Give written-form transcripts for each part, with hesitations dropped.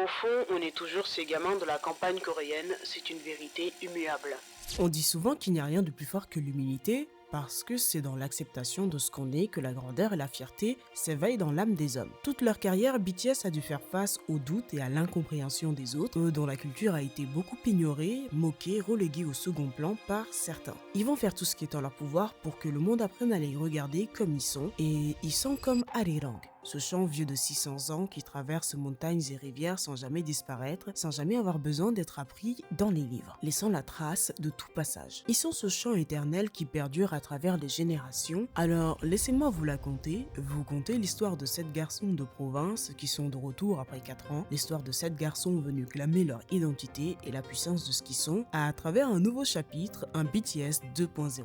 Au fond, on est toujours ces gamins de la campagne coréenne, c'est une vérité immuable. On dit souvent qu'il n'y a rien de plus fort que l'humilité, parce que c'est dans l'acceptation de ce qu'on est que la grandeur et la fierté s'éveillent dans l'âme des hommes. Toute leur carrière, BTS a dû faire face aux doutes et à l'incompréhension des autres, eux dont la culture a été beaucoup ignorée, moquée, reléguée au second plan par certains. Ils vont faire tout ce qui est en leur pouvoir pour que le monde apprenne à les regarder comme ils sont, et ils sont comme Arirang. Ce chant vieux de 600 ans qui traverse montagnes et rivières sans jamais disparaître, sans jamais avoir besoin d'être appris dans les livres, laissant la trace de tout passage. Ils sont ce chant éternel qui perdure à travers les générations. Alors laissez-moi vous la conter, vous contez l'histoire de 7 garçons de province qui sont de retour après 4 ans, l'histoire de 7 garçons venus clamer leur identité et la puissance de ce qu'ils sont, à travers un nouveau chapitre, un BTS 2.0.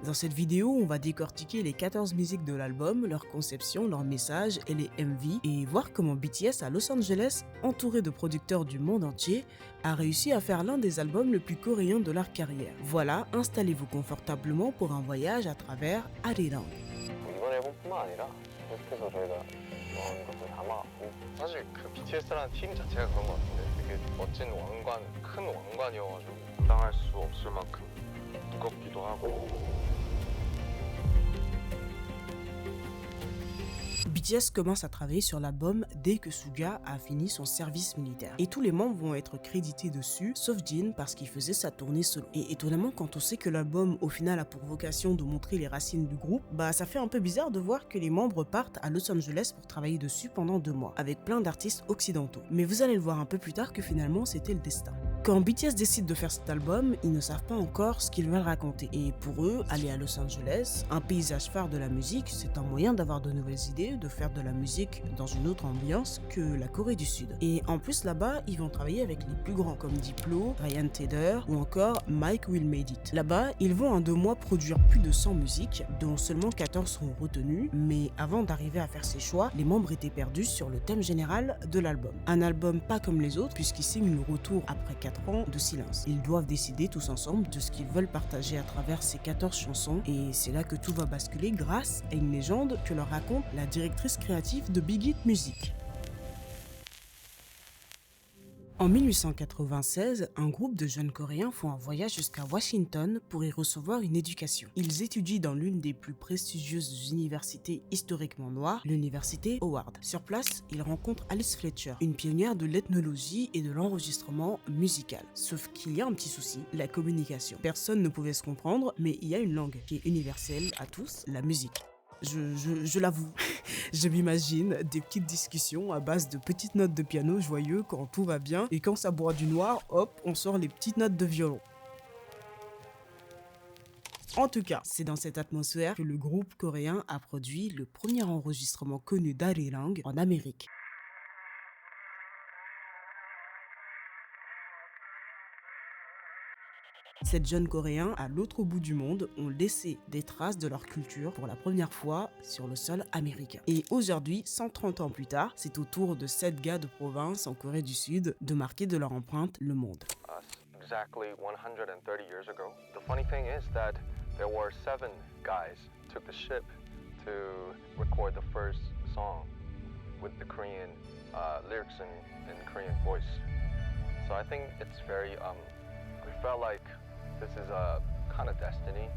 Dans cette vidéo, on va décortiquer les 14 musiques de l'album, leur conception, leur message et les MV et voir comment BTS à Los Angeles, entouré de producteurs du monde entier, a réussi à faire l'un des albums les plus coréens de leur carrière. Voilà, installez-vous confortablement pour un voyage à travers Arirang. 이번 앨범뿐만 아니라 계속해서 저희가 넣은 것들 다 막았고 사실 그 BTS라는 팀 자체가 그런 것 같은데 되게 멋진 왕관, 큰 왕관이어가지고 감당할 수 없을 만큼 무겁기도 하고 BTS commence à travailler sur l'album dès que Suga a fini son service militaire. Et tous les membres vont être crédités dessus, sauf Jin parce qu'il faisait sa tournée solo. Et étonnamment, quand on sait que l'album au final a pour vocation de montrer les racines du groupe, ça fait un peu bizarre de voir que les membres partent à Los Angeles pour travailler dessus pendant 2 mois, avec plein d'artistes occidentaux. Mais vous allez le voir un peu plus tard que finalement c'était le destin. Quand BTS décide de faire cet album, ils ne savent pas encore ce qu'ils veulent raconter. Et pour eux, aller à Los Angeles, un paysage phare de la musique, c'est un moyen d'avoir de nouvelles idées, de faire de la musique dans une autre ambiance que la Corée du Sud. Et en plus là-bas, ils vont travailler avec les plus grands comme Diplo, Ryan Tedder ou encore Mike Will Made It. Là-bas, ils vont en 2 mois produire plus de 100 musiques, dont seulement 14 seront retenues, mais avant d'arriver à faire ces choix, les membres étaient perdus sur le thème général de l'album. Un album pas comme les autres puisqu'ils signent le retour après 4 ans de silence. Ils doivent décider tous ensemble de ce qu'ils veulent partager à travers ces 14 chansons et c'est là que tout va basculer grâce à une légende que leur raconte la directrice créative de Big Hit Music. En 1896, un groupe de jeunes Coréens font un voyage jusqu'à Washington pour y recevoir une éducation. Ils étudient dans l'une des plus prestigieuses universités historiquement noires, l'université Howard. Sur place, ils rencontrent Alice Fletcher, une pionnière de l'ethnologie et de l'enregistrement musical. Sauf qu'il y a un petit souci, la communication. Personne ne pouvait se comprendre, mais il y a une langue qui est universelle à tous, la musique. Je l'avoue, je m'imagine des petites discussions à base de petites notes de piano joyeux quand tout va bien et quand ça boit du noir, hop, on sort les petites notes de violon. En tout cas, c'est dans cette atmosphère que le groupe coréen a produit le premier enregistrement connu d'Arirang en Amérique. Ces jeunes Coréens, à l'autre bout du monde, ont laissé des traces de leur culture pour la première fois sur le sol américain. Et aujourd'hui, 130 ans plus tard, c'est au tour de 7 gars de province en Corée du Sud de marquer de leur empreinte le monde. Exactly 130 years ago. The funny thing is that there were 7 guys took the ship to record the first song with the Korean lyrics in Korean voice. So I think it's very we felt like this is a kind of destiny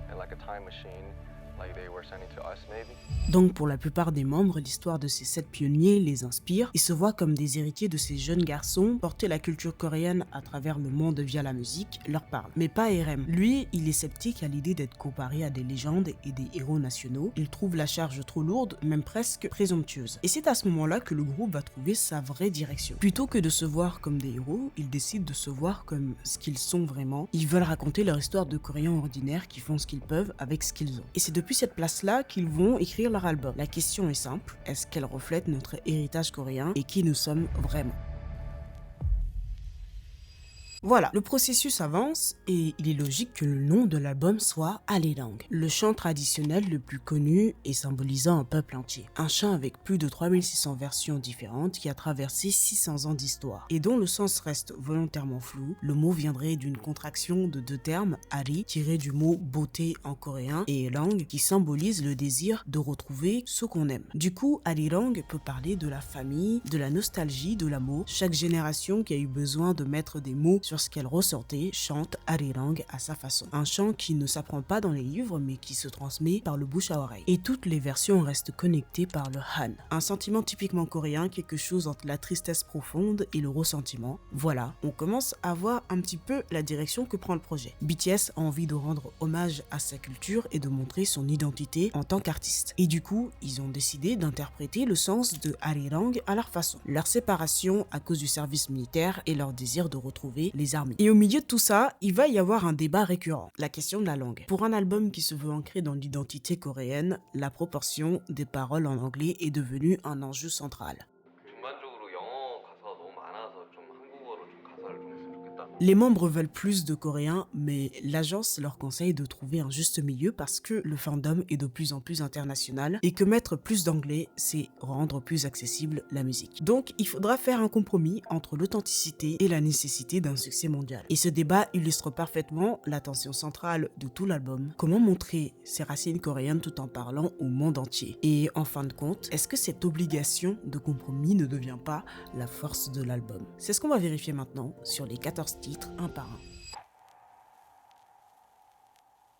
and like a time machine like they were sending to us maybe. Donc pour la plupart des membres, l'histoire de ces 7 pionniers les inspire et se voient comme des héritiers de ces jeunes garçons. Porter la culture coréenne à travers le monde via la musique leur parle. Mais pas RM. Lui, il est sceptique à l'idée d'être comparé à des légendes et des héros nationaux. Il trouve la charge trop lourde, même presque présomptueuse. Et c'est à ce moment-là que le groupe va trouver sa vraie direction. Plutôt que de se voir comme des héros, ils décident de se voir comme ce qu'ils sont vraiment. Ils veulent raconter leur histoire de Coréens ordinaires qui font ce qu'ils peuvent avec ce qu'ils ont. Et c'est depuis cette place-là qu'ils vont écrire leur album. La question est simple, est-ce qu'elle reflète notre héritage coréen et qui nous sommes vraiment ? Voilà, le processus avance et il est logique que le nom de l'album soit Arirang, le chant traditionnel le plus connu et symbolisant un peuple entier. Un chant avec plus de 3600 versions différentes qui a traversé 600 ans d'histoire et dont le sens reste volontairement flou. Le mot viendrait d'une contraction de deux termes, Ari, tiré du mot beauté en coréen, et Lang, qui symbolise le désir de retrouver ce qu'on aime. Du coup, Arirang peut parler de la famille, de la nostalgie, de l'amour. Chaque génération qui a eu besoin de mettre des mots sur ce qu'elle ressentait chante Arirang à sa façon. Un chant qui ne s'apprend pas dans les livres mais qui se transmet par le bouche à oreille. Et toutes les versions restent connectées par le Han. Un sentiment typiquement coréen, quelque chose entre la tristesse profonde et le ressentiment. Voilà, on commence à voir un petit peu la direction que prend le projet. BTS a envie de rendre hommage à sa culture et de montrer son identité en tant qu'artiste. Et du coup, ils ont décidé d'interpréter le sens de Arirang à leur façon. Leur séparation à cause du service militaire et leur désir de retrouver les armées. Et au milieu de tout ça, il va y avoir un débat récurrent, la question de la langue. Pour un album qui se veut ancré dans l'identité coréenne, la proportion des paroles en anglais est devenue un enjeu central. 전반적으로 영어 가사가 너무 많아서 좀 한국어로 좀 가사를 좀 했으면 좋겠다. Les membres veulent plus de coréen, mais l'agence leur conseille de trouver un juste milieu parce que le fandom est de plus en plus international et que mettre plus d'anglais, c'est rendre plus accessible la musique. Donc, il faudra faire un compromis entre l'authenticité et la nécessité d'un succès mondial. Et ce débat illustre parfaitement la tension centrale de tout l'album. Comment montrer ses racines coréennes tout en parlant au monde entier? Et en fin de compte, est-ce que cette obligation de compromis ne devient pas la force de l'album? C'est ce qu'on va vérifier maintenant sur les 14 titres un par un.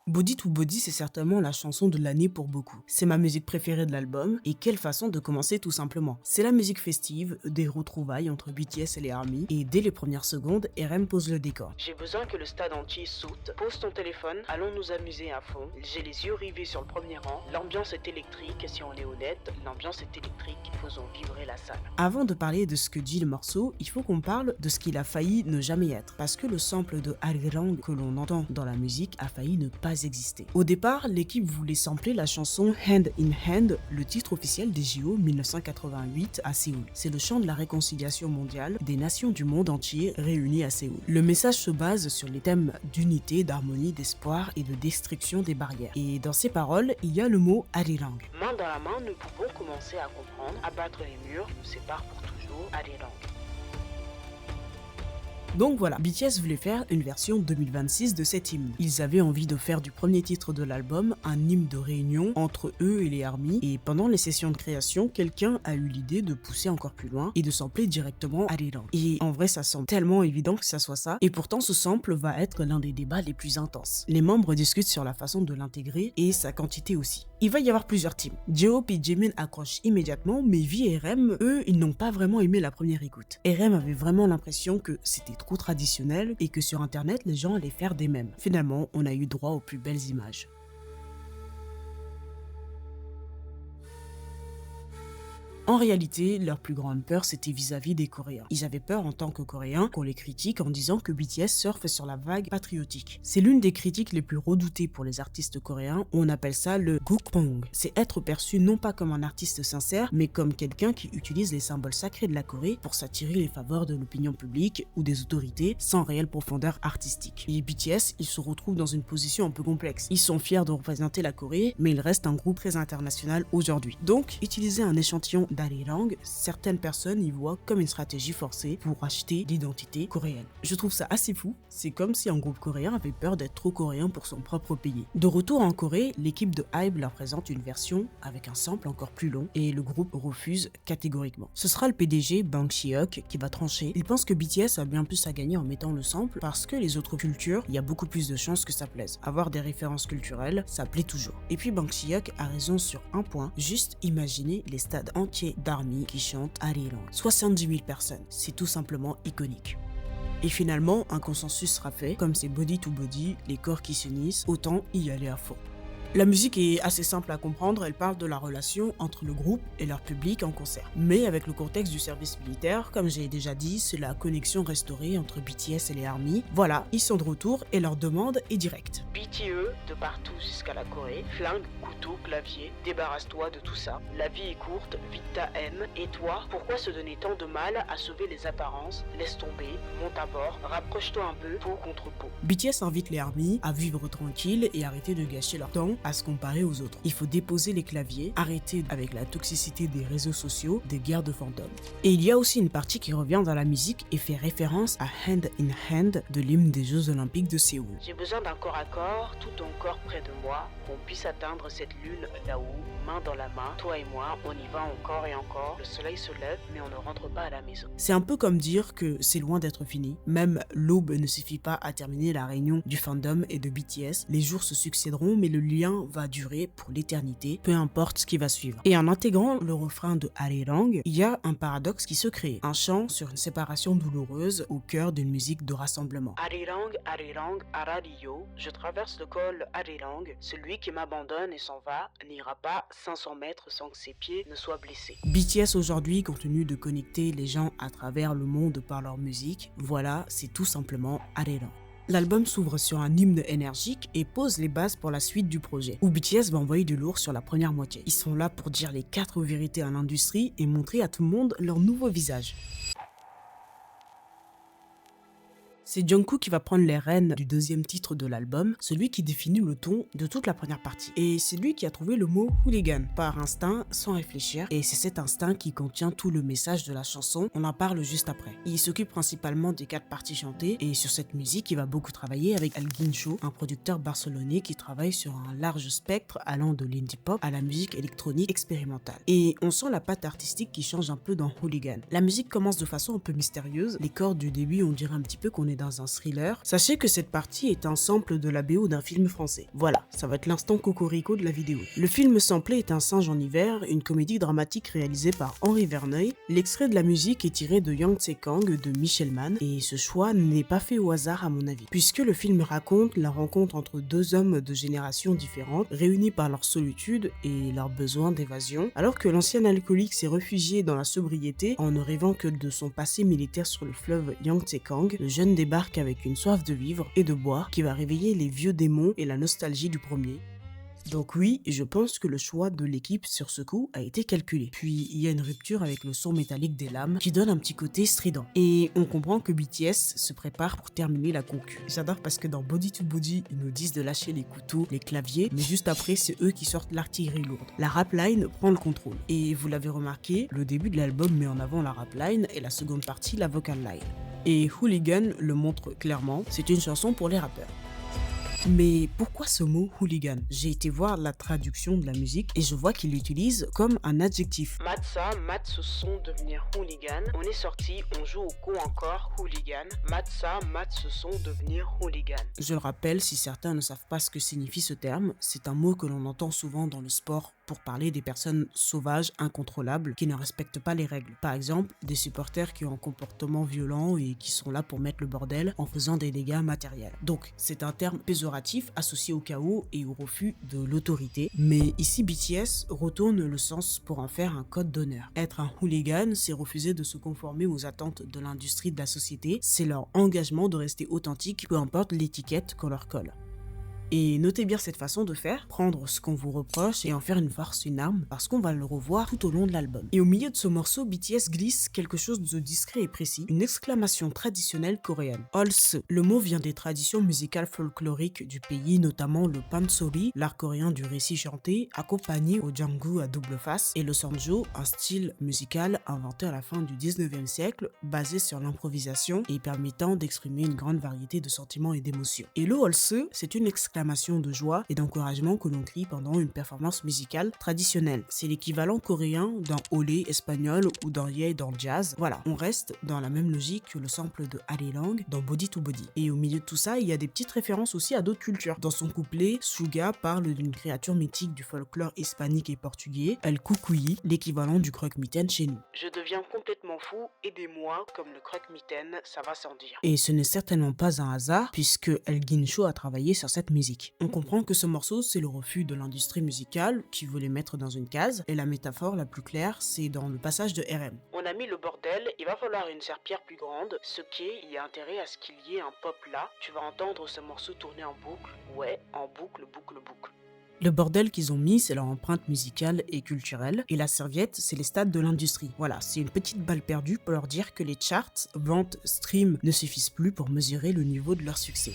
Body to Body, c'est certainement la chanson de l'année pour beaucoup. C'est ma musique préférée de l'album, et quelle façon de commencer tout simplement. C'est la musique festive, des retrouvailles entre BTS et les ARMY, et dès les premières secondes, RM pose le décor. J'ai besoin que le stade entier saute. Pose ton téléphone, allons nous amuser à fond. J'ai les yeux rivés sur le premier rang. L'ambiance est électrique, si on est honnête, l'ambiance est électrique. Faisons vibrer la salle. Avant de parler de ce que dit le morceau, il faut qu'on parle de ce qu'il a failli ne jamais être, parce que le sample de Arirang que l'on entend dans la musique a failli ne pas exister. Au départ, l'équipe voulait sampler la chanson Hand in Hand, le titre officiel des JO 1988 à Séoul. C'est le chant de la réconciliation mondiale des nations du monde entier réunies à Séoul. Le message se base sur les thèmes d'unité, d'harmonie, d'espoir et de destruction des barrières. Et dans ces paroles, il y a le mot Arirang. Main dans la main, nous pouvons commencer à comprendre. Abattre les murs nous sépare pour toujours. Arirang. Donc voilà, BTS voulait faire une version 2026 de cet hymne. Ils avaient envie de faire du premier titre de l'album un hymne de réunion entre eux et les ARMY, et pendant les sessions de création, quelqu'un a eu l'idée de pousser encore plus loin et de sampler directement Arirang. Et en vrai, ça semble tellement évident que ça soit ça, et pourtant ce sample va être l'un des débats les plus intenses. Les membres discutent sur la façon de l'intégrer et sa quantité aussi. Il va y avoir plusieurs teams. J-Hope et Jimin accrochent immédiatement, mais V et RM, eux, ils n'ont pas vraiment aimé la première écoute. RM avait vraiment l'impression que c'était trop traditionnel et que sur internet, les gens allaient faire des mèmes. Finalement, on a eu droit aux plus belles images. En réalité, leur plus grande peur, c'était vis-à-vis des Coréens. Ils avaient peur en tant que Coréens qu'on les critique en disant que BTS surfe sur la vague patriotique. C'est l'une des critiques les plus redoutées pour les artistes coréens, on appelle ça le gukpong. C'est être perçu non pas comme un artiste sincère, mais comme quelqu'un qui utilise les symboles sacrés de la Corée pour s'attirer les faveurs de l'opinion publique ou des autorités sans réelle profondeur artistique. Et BTS, ils se retrouvent dans une position un peu complexe. Ils sont fiers de représenter la Corée, mais ils restent un groupe très international aujourd'hui. Donc, utiliser un échantillon d'Arirang, certaines personnes y voient comme une stratégie forcée pour acheter l'identité coréenne. Je trouve ça assez fou, c'est comme si un groupe coréen avait peur d'être trop coréen pour son propre pays. De retour en Corée, l'équipe de HYBE leur présente une version avec un sample encore plus long et le groupe refuse catégoriquement. Ce sera le PDG Bang Si-hyuk qui va trancher. Il pense que BTS a bien plus à gagner en mettant le sample parce que les autres cultures, il y a beaucoup plus de chances que ça plaise. Avoir des références culturelles, ça plaît toujours. Et puis Bang Si-hyuk a raison sur un point, juste imaginez les stades entiers d'ARMY qui chantent Arirang. 70 000 personnes, c'est tout simplement iconique. Et finalement, un consensus sera fait, comme c'est body to body, les corps qui s'unissent, autant y aller à fond. La musique est assez simple à comprendre, elle parle de la relation entre le groupe et leur public en concert. Mais avec le contexte du service militaire, comme j'ai déjà dit, c'est la connexion restaurée entre BTS et les ARMY. Voilà, ils sont de retour et leur demande est directe. BTE, de partout jusqu'à la Corée, flingue, couteau, clavier, débarrasse-toi de tout ça. La vie est courte, vite ta haine, et toi, pourquoi se donner tant de mal à sauver les apparences? Laisse tomber, monte à bord, rapproche-toi un peu, peau contre peau. BTS invite les ARMY à vivre tranquille et arrêter de gâcher leur temps à se comparer aux autres. Il faut déposer les claviers, arrêter avec la toxicité des réseaux sociaux, des guerres de fantômes. Et il y a aussi une partie qui revient dans la musique et fait référence à Hand in Hand de l'hymne des Jeux Olympiques de Séoul. J'ai besoin d'un corps à corps, tout ton corps près de moi, qu'on puisse atteindre cette lune là-haut, main dans la main, toi et moi, on y va encore et encore, le soleil se lève mais on ne rentre pas à la maison. C'est un peu comme dire que c'est loin d'être fini, même l'aube ne suffit pas à terminer la réunion du fandom et de BTS, les jours se succéderont mais le lien va durer pour l'éternité, peu importe ce qui va suivre. Et en intégrant le refrain de Arirang, il y a un paradoxe qui se crée, un chant sur une séparation douloureuse au cœur d'une musique de rassemblement. Arirang, Arirang, Arariyo, je traverse le col Arirang, celui qui m'abandonne et s'en va n'ira pas 500 mètres sans que ses pieds ne soient blessés. BTS aujourd'hui continue de connecter les gens à travers le monde par leur musique, voilà, c'est tout simplement Arirang. L'album s'ouvre sur un hymne énergique et pose les bases pour la suite du projet, où BTS va envoyer du lourd sur la première moitié. Ils sont là pour dire les 4 vérités à l'industrie et montrer à tout le monde leur nouveau visage. C'est Jungkook qui va prendre les rênes du deuxième titre de l'album, celui qui définit le ton de toute la première partie. Et c'est lui qui a trouvé le mot hooligan, par instinct, sans réfléchir, et c'est cet instinct qui contient tout le message de la chanson, on en parle juste après. Il s'occupe principalement des 4 parties chantées, et sur cette musique, il va beaucoup travailler avec Al Guincho, un producteur barcelonais qui travaille sur un large spectre allant de l'indie pop à la musique électronique expérimentale. Et on sent la patte artistique qui change un peu dans Hooligan. La musique commence de façon un peu mystérieuse, les chords du début on dirait un petit peu qu'on est dans un thriller. Sachez que cette partie est un sample de la BO d'un film français. Voilà, ça va être l'instant cocorico de la vidéo. Le film samplé est Un singe en hiver, une comédie dramatique réalisée par Henri Verneuil. L'extrait de la musique est tiré de Yang Tse Kang de Michel Mann et ce choix n'est pas fait au hasard à mon avis, puisque le film raconte la rencontre entre 2 hommes de générations différentes, réunis par leur solitude et leur besoin d'évasion, alors que l'ancien alcoolique s'est réfugié dans la sobriété en ne rêvant que de son passé militaire sur le fleuve Yangtze Kang. Le jeune débarque avec une soif de vivre et de boire qui va réveiller les vieux démons et la nostalgie du premier. Donc oui, je pense que le choix de l'équipe sur ce coup a été calculé. Puis il y a une rupture avec le son métallique des lames qui donne un petit côté strident. Et on comprend que BTS se prépare pour terminer la concu. J'adore parce que dans Body to Body, ils nous disent de lâcher les couteaux, les claviers, mais juste après c'est eux qui sortent l'artillerie lourde. La rap line prend le contrôle. Et vous l'avez remarqué, le début de l'album met en avant la rap line et la seconde partie la vocal line. Et Hooligan le montre clairement, c'est une chanson pour les rappeurs. Mais pourquoi ce mot hooligan? J'ai été voir la traduction de la musique et je vois qu'il l'utilise comme un adjectif. Matza, mat ce son devenir hooligan. On est sorti, on joue au co encore, hooligan. Matza, mat ce son devenir hooligan. Je le rappelle, si certains ne savent pas ce que signifie ce terme, c'est un mot que l'on entend souvent dans le sport pour parler des personnes sauvages, incontrôlables, qui ne respectent pas les règles. Par exemple, des supporters qui ont un comportement violent et qui sont là pour mettre le bordel en faisant des dégâts matériels. Donc, c'est un terme péjoratif associé au chaos et au refus de l'autorité. Mais ici, BTS retourne le sens pour en faire un code d'honneur. Être un hooligan, c'est refuser de se conformer aux attentes de l'industrie de la société. C'est leur engagement de rester authentique, peu importe l'étiquette qu'on leur colle. Et notez bien cette façon de faire, prendre ce qu'on vous reproche et en faire une force, une arme, parce qu'on va le revoir tout au long de l'album. Et au milieu de ce morceau, BTS glisse quelque chose de discret et précis, une exclamation traditionnelle coréenne. Olse. Le mot vient des traditions musicales folkloriques du pays, notamment le pansori, l'art coréen du récit chanté, accompagné au janggu à double face, et le sanjo, un style musical inventé à la fin du 19e siècle, basé sur l'improvisation et permettant d'exprimer une grande variété de sentiments et d'émotions. Et le Olse, c'est une exclamation de joie et d'encouragement que l'on crie pendant une performance musicale traditionnelle. C'est l'équivalent coréen d'un olé espagnol ou d'un yé dans le jazz. Voilà, on reste dans la même logique que le sample de Arirang dans Body to Body. Et au milieu de tout ça, il y a des petites références aussi à d'autres cultures. Dans son couplet, Suga parle d'une créature mythique du folklore hispanique et portugais, El Cucuy, l'équivalent du croque-mitaine chez nous. Je deviens complètement fou, aidez-moi, comme le croque-mitaine, ça va sans dire. Et ce n'est certainement pas un hasard, puisque El Guincho a travaillé sur cette musique. musique. On comprend que ce morceau, c'est le refus de l'industrie musicale qui veut les mettre dans une case, et la métaphore la plus claire, c'est dans le passage de RM. On a mis le bordel, il va falloir une serpillière plus grande, ce qui est, il y a intérêt à ce qu'il y ait un pop là, tu vas entendre ce morceau tourner en boucle, ouais, en boucle, boucle, boucle. Le bordel qu'ils ont mis, c'est leur empreinte musicale et culturelle, et la serviette, c'est les stades de l'industrie. Voilà, c'est une petite balle perdue pour leur dire que les charts, ventes, streams ne suffisent plus pour mesurer le niveau de leur succès.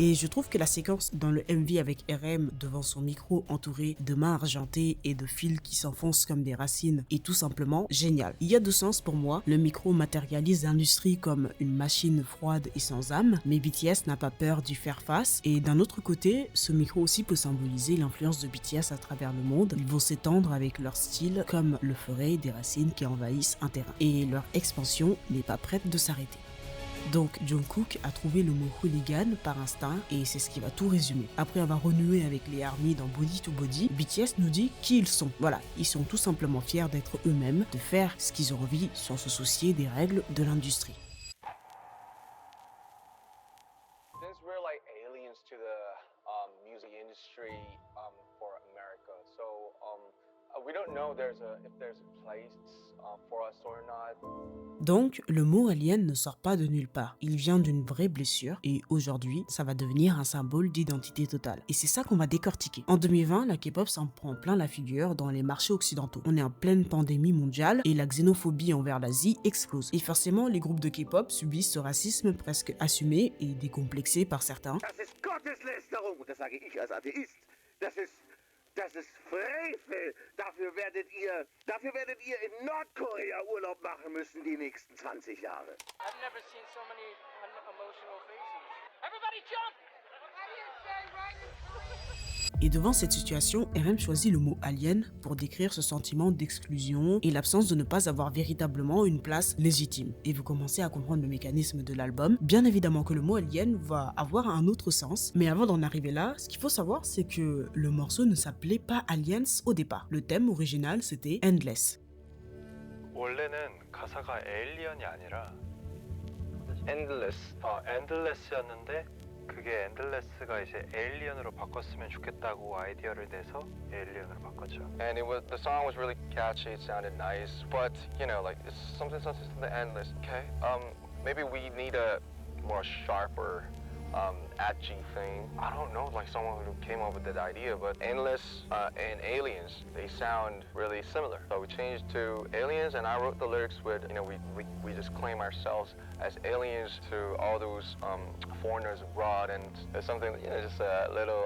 Et je trouve que la séquence dans le MV avec RM devant son micro entouré de mains argentées et de fils qui s'enfoncent comme des racines est tout simplement génial. Il y a deux sens pour moi, le micro matérialise l'industrie comme une machine froide et sans âme, mais BTS n'a pas peur d'y faire face, et d'un autre côté, ce micro aussi peut symboliser l'influence de BTS à travers le monde. Ils vont s'étendre avec leur style comme le feraient des racines qui envahissent un terrain, et leur expansion n'est pas prête de s'arrêter. Donc Jungkook a trouvé le mot hooligan par instinct et c'est ce qui va tout résumer. Après avoir renoué avec les ARMY dans Body to Body, BTS nous dit qui ils sont. Voilà, ils sont tout simplement fiers d'être eux-mêmes, de faire ce qu'ils ont envie sans se soucier des règles de l'industrie. Since we're like aliens to the music industry for America, so we don't know if there's a place for us or not. Donc, le mot alien ne sort pas de nulle part. Il vient d'une vraie blessure et aujourd'hui, ça va devenir un symbole d'identité totale. Et c'est ça qu'on va décortiquer. En 2020, la K-pop s'en prend plein la figure dans les marchés occidentaux. On est en pleine pandémie mondiale et la xénophobie envers l'Asie explose. Et forcément, les groupes de K-pop subissent ce racisme presque assumé et décomplexé par certains. Das ist Frevel. Dafür werdet ihr in Nordkorea Urlaub machen müssen die nächsten 20 Jahre. I've never seen so many emotional faces. Everybody jump! Et devant cette situation, RM choisit le mot alien pour décrire ce sentiment d'exclusion et l'absence de ne pas avoir véritablement une place légitime. Et vous commencez à comprendre le mécanisme de l'album. Bien évidemment que le mot alien va avoir un autre sens, mais avant d'en arriver là, ce qu'il faut savoir, c'est que le morceau ne s'appelait pas Aliens au départ. Le thème original, c'était Endless. 원래는 가사가 alien이 아니라 endless였는데 그게 endless가 이제 alien으로 바꿨으면 좋겠다고 아이디어를 내서 alien으로 바꿨죠. And the song was really catchy. It sounded nice, but you know, like it's something endless. Okay, maybe we need a more sharper, edgy thing. I don't know, like someone who came up with that idea, but endless and aliens, they sound really similar. So we changed to aliens, and I wrote the lyrics with, you know, we just claim ourselves as aliens to all those foreigners abroad, and it's something, you know, just a little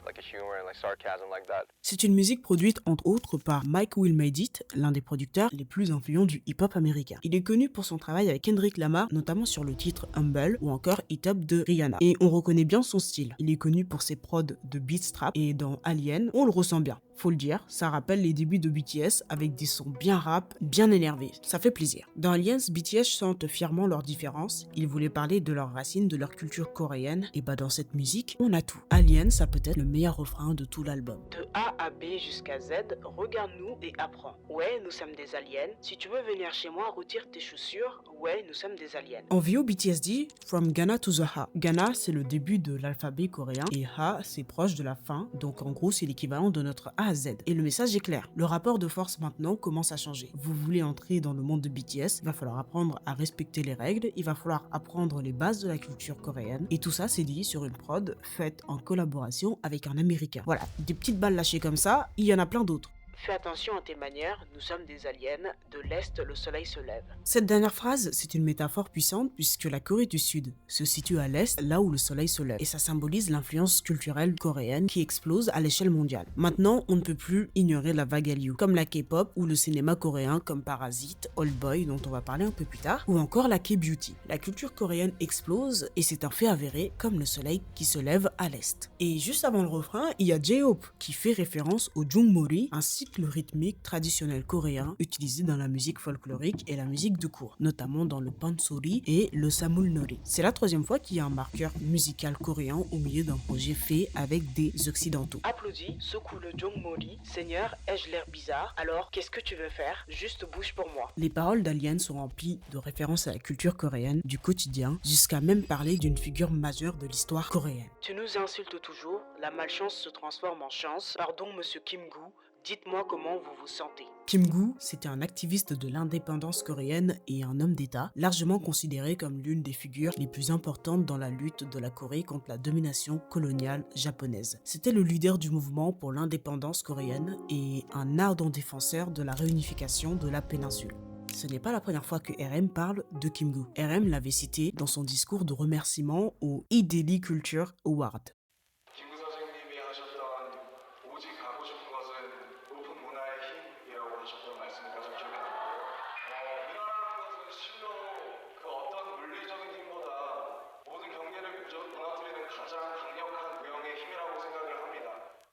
like a humor and like sarcasm like that. C'est une musique produite entre autres par Mike Will Made It, l'un des producteurs les plus influents du hip-hop américain. Il est connu pour son travail avec Kendrick Lamar, notamment sur le titre Humble ou encore Hit Up de Rihanna. Et on reconnaît bien son style. Il est connu pour ses prods de Beatstrap et dans Alien, on le ressent bien. Faut le dire, ça rappelle les débuts de BTS avec des sons bien rap, bien énervés. Ça fait plaisir. Dans Aliens, BTS chante fièrement leurs différences. Ils voulaient parler de leurs racines, de leur culture coréenne. Et bah dans cette musique, on a tout. Aliens, ça peut être le meilleur refrain de tout l'album. De A à B jusqu'à Z, regarde-nous et apprends. Ouais, nous sommes des aliens. Si tu veux venir chez moi, retire tes chaussures. Ouais, nous sommes des aliens. En VO, BTS dit « From Ghana to the Ha ». Ghana, c'est le début de l'alphabet coréen et Ha, c'est proche de la fin. Donc en gros, c'est l'équivalent de notre A à Z. Et le message est clair. Le rapport de force maintenant commence à changer. Vous voulez entrer dans le monde de BTS, il va falloir apprendre à respecter les règles, il va falloir apprendre les bases de la culture coréenne. Et tout ça, c'est dit sur une prod faite en collaboration avec un Américain. Voilà, des petites balles lâchées comme ça, il y en a plein d'autres. Fais attention à tes manières, nous sommes des aliens, de l'Est le soleil se lève. Cette dernière phrase, c'est une métaphore puissante puisque la Corée du Sud se situe à l'Est, là où le soleil se lève. Et ça symbolise l'influence culturelle coréenne qui explose à l'échelle mondiale. Maintenant, on ne peut plus ignorer la vague Hallyu, comme la K-pop ou le cinéma coréen comme Parasite, Old Boy dont on va parler un peu plus tard, ou encore la K-beauty. La culture coréenne explose et c'est un fait avéré comme le soleil qui se lève à l'Est. Et juste avant le refrain, il y a J-Hope qui fait référence au Jungmori ainsi cycle rythmique traditionnel coréen utilisé dans la musique folklorique et la musique de cour, notamment dans le pansori et le samulnori. C'est la troisième fois qu'il y a un marqueur musical coréen au milieu d'un projet fait avec des occidentaux. Applaudis, secoue le Jongmori. Seigneur, ai-je l'air bizarre? Alors, qu'est-ce que tu veux faire? Juste bouge pour moi. Les paroles d'Alien sont remplies de références à la culture coréenne, du quotidien, jusqu'à même parler d'une figure majeure de l'histoire coréenne. Tu nous insultes toujours, la malchance se transforme en chance. Pardon, monsieur Kim-gu, dites-moi comment vous vous sentez. Kim-gu, c'était un activiste de l'indépendance coréenne et un homme d'État, largement considéré comme l'une des figures les plus importantes dans la lutte de la Corée contre la domination coloniale japonaise. C'était le leader du mouvement pour l'indépendance coréenne et un ardent défenseur de la réunification de la péninsule. Ce n'est pas la première fois que RM parle de Kim-gu. RM l'avait cité dans son discours de remerciement au Daily Culture Award.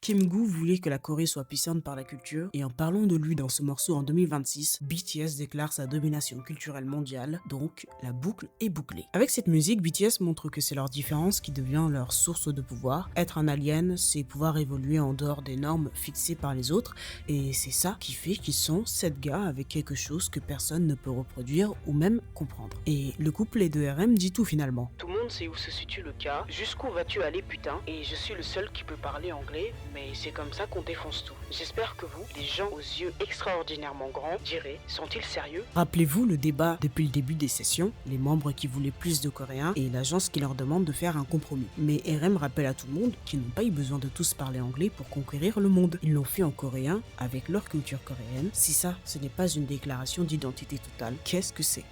Kim-gu voulait que la Corée soit puissante par la culture, et en parlant de lui dans ce morceau en 2026, BTS déclare sa domination culturelle mondiale, donc la boucle est bouclée. Avec cette musique, BTS montre que c'est leur différence qui devient leur source de pouvoir. Être un alien, c'est pouvoir évoluer en dehors des normes fixées par les autres, et c'est ça qui fait qu'ils sont 7 gars avec quelque chose que personne ne peut reproduire ou même comprendre. Et le couplet de RM dit tout finalement. Tout le monde sait où se situe le cas. Jusqu'où vas-tu aller, putain? Et je suis le seul qui peut parler anglais, mais c'est comme ça qu'on défonce tout. J'espère que vous, les gens aux yeux extraordinairement grands, direz, sont-ils sérieux? Rappelez-vous le débat depuis le début des sessions, les membres qui voulaient plus de coréens et l'agence qui leur demande de faire un compromis. Mais RM rappelle à tout le monde qu'ils n'ont pas eu besoin de tous parler anglais pour conquérir le monde. Ils l'ont fait en coréen, avec leur culture coréenne. Si ça, ce n'est pas une déclaration d'identité totale, qu'est-ce que c'est?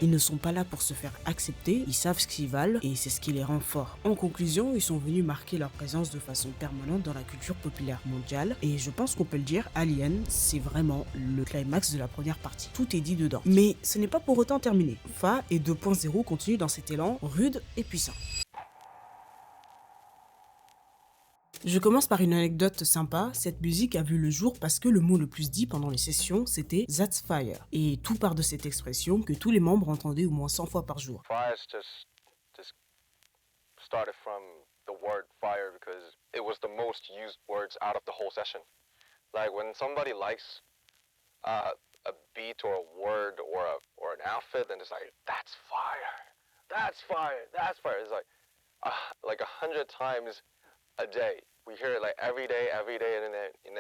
Ils ne sont pas là pour se faire accepter, ils savent ce qu'ils valent et c'est ce qui les rend forts. En conclusion, ils sont venus marquer leur présence de façon permanente dans la culture populaire mondiale et je pense qu'on peut le dire, Alien, c'est vraiment le climax de la première partie. Tout est dit dedans. Mais ce n'est pas pour autant terminé. Fa et 2.0 continuent dans cet élan rude et puissant. Je commence par une anecdote sympa. Cette musique a vu le jour parce que le mot le plus dit pendant les sessions, c'était « That's fire ». Et tout part de cette expression que tous les membres entendaient au moins 100 fois par jour. Fire just started from the word fire because it was the most used words out of the whole session. Like when somebody likes a beat or a word or an outfit, then it's like, that's fire, that's fire, that's fire. It's like 100 times a day. We hear it like every day, and then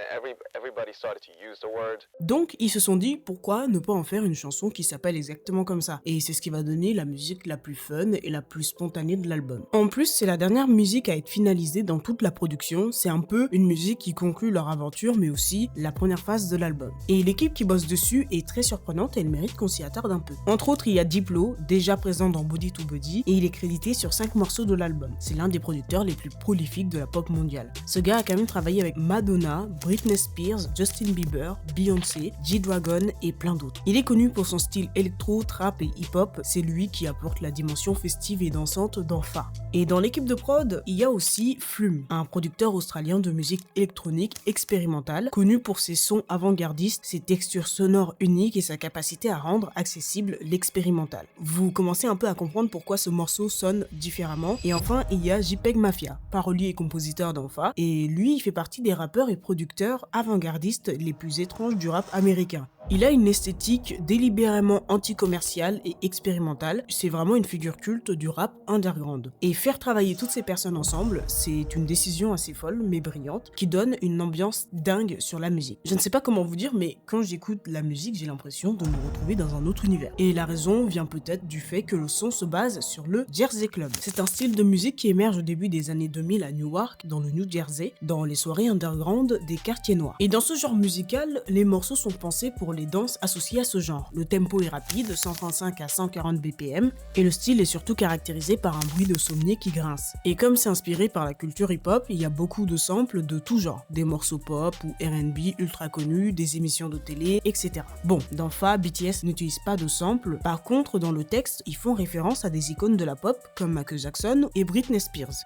everybody started to use the word. Donc, ils se sont dit, pourquoi ne pas en faire une chanson qui s'appelle exactement comme ça? Et c'est ce qui va donner la musique la plus fun et la plus spontanée de l'album. En plus, c'est la dernière musique à être finalisée dans toute la production. C'est un peu une musique qui conclut leur aventure, mais aussi la première phase de l'album. Et l'équipe qui bosse dessus est très surprenante et elle mérite qu'on s'y attarde un peu. Entre autres, il y a Diplo, déjà présent dans Body to Body, et il est crédité sur 5 morceaux de l'album. C'est l'un des producteurs les plus prolifiques de la pop mondiale. Ce gars a quand même travaillé avec Madonna, Britney Spears, Justin Bieber, Beyoncé, G-Dragon et plein d'autres. Il est connu pour son style électro, trap et hip-hop, c'est lui qui apporte la dimension festive et dansante dans Fa. Et dans l'équipe de prod, il y a aussi Flume, un producteur australien de musique électronique expérimentale, connu pour ses sons avant-gardistes, ses textures sonores uniques et sa capacité à rendre accessible l'expérimental. Vous commencez un peu à comprendre pourquoi ce morceau sonne différemment. Et enfin, il y a JPEG Mafia, parolier et compositeur dans Fa, et lui, il fait partie des rappeurs et producteurs avant-gardistes les plus étranges du rap américain. Il a une esthétique délibérément anti-commerciale et expérimentale, c'est vraiment une figure culte du rap underground. Et faire travailler toutes ces personnes ensemble, c'est une décision assez folle mais brillante, qui donne une ambiance dingue sur la musique. Je ne sais pas comment vous dire, mais quand j'écoute la musique, j'ai l'impression de me retrouver dans un autre univers. Et la raison vient peut-être du fait que le son se base sur le Jersey Club. C'est un style de musique qui émerge au début des années 2000 à Newark, dans le New Jersey, dans les soirées underground des quartiers noirs. Et dans ce genre musical, les morceaux sont pensés pour les danses associées à ce genre. Le tempo est rapide, 135 à 140 BPM, et le style est surtout caractérisé par un bruit de sommier qui grince. Et comme c'est inspiré par la culture hip-hop, il y a beaucoup de samples de tout genre, des morceaux pop ou R&B ultra connus, des émissions de télé, etc. Bon, dans Fa, BTS n'utilise pas de samples, par contre dans le texte, ils font référence à des icônes de la pop comme Michael Jackson et Britney Spears.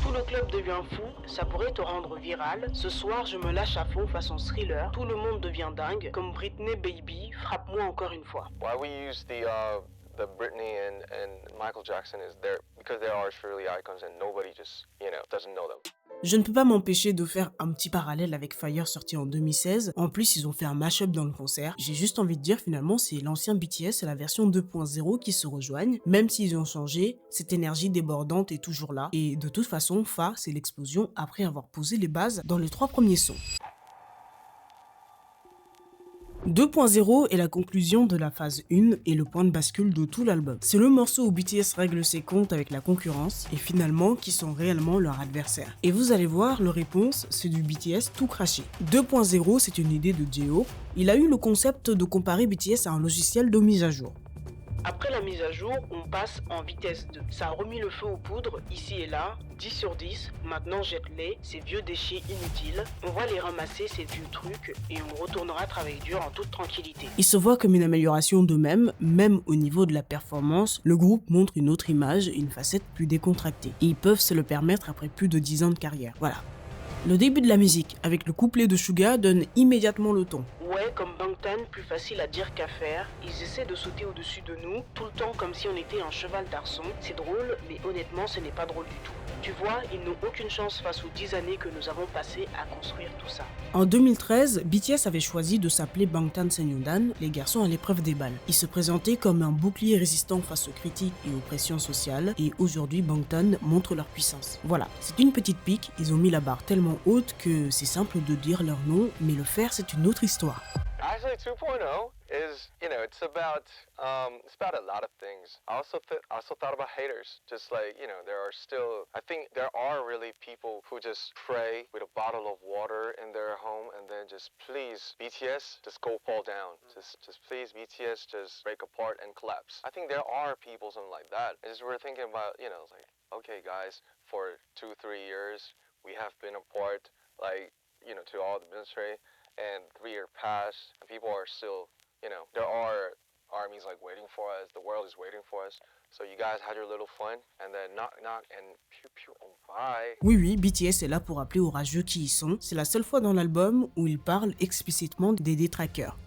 Tout Tout le club devient fou, ça pourrait te rendre viral. Ce soir, je me lâche à fond façon thriller. Tout le monde devient dingue, comme Britney Baby, frappe-moi encore une fois. Why we use the Britney and Michael Jackson is there because they are truly icons and nobody just, doesn't know them. Je ne peux pas m'empêcher de faire un petit parallèle avec Fire sorti en 2016. En plus, ils ont fait un mash-up dans le concert. J'ai juste envie de dire finalement, c'est l'ancien BTS et la version 2.0 qui se rejoignent. Même s'ils ont changé, cette énergie débordante est toujours là. Et de toute façon, Fire, c'est l'explosion après avoir posé les bases dans les 3 premiers sons. 2.0 est la conclusion de la phase 1 et le point de bascule de tout l'album. C'est le morceau où BTS règle ses comptes avec la concurrence et finalement qui sont réellement leurs adversaires. Et vous allez voir, leur réponse, c'est du BTS tout craché. 2.0, c'est une idée de Jeo. Il a eu le concept de comparer BTS à un logiciel de mise à jour. Après la mise à jour, on passe en vitesse 2. Ça a remis le feu aux poudres, ici et là, 10 sur 10. Maintenant jette-les, ces vieux déchets inutiles. On va les ramasser, ces vieux trucs, et on retournera travailler dur en toute tranquillité. Ils se voient comme une amélioration d'eux-mêmes, même au niveau de la performance. Le groupe montre une autre image, une facette plus décontractée. Et ils peuvent se le permettre après plus de 10 ans de carrière. Voilà. Le début de la musique, avec le couplet de Suga, donne immédiatement le ton. Ouais, comme Bangtan, plus facile à dire qu'à faire. Ils essaient de sauter au-dessus de nous, tout le temps comme si on était un cheval d'arçon. C'est drôle, mais honnêtement, ce n'est pas drôle du tout. Tu vois, ils n'ont aucune chance face aux 10 années que nous avons passées à construire tout ça. En 2013, BTS avait choisi de s'appeler Bangtan Sonyeondan, les garçons à l'épreuve des balles. Ils se présentaient comme un bouclier résistant face aux critiques et aux pressions sociales, et aujourd'hui Bangtan montre leur puissance. Voilà, c'est une petite pique, ils ont mis la barre tellement haute que c'est simple de dire leur nom, mais le faire c'est une autre histoire. Actually, 2.0 is, it's about a lot of things. I also thought about haters. Just like, I think there are really people who just pray with a bottle of water in their home and then just please BTS just go fall down. Just please BTS just break apart and collapse. I think there are people something like that. And just we're thinking about, it's like, okay guys, for 2-3 years we have been apart, like, to all the ministry. And 3 years passed, and people are still, there are armies like waiting for us. The world is waiting for us. So you guys had your little fun, and then knock knock and pew pew, oh bye. Oui, BTS est là pour rappeler aux rageux qui y sont. C'est la seule fois dans l'album où ils parlent explicitement des détraqueurs.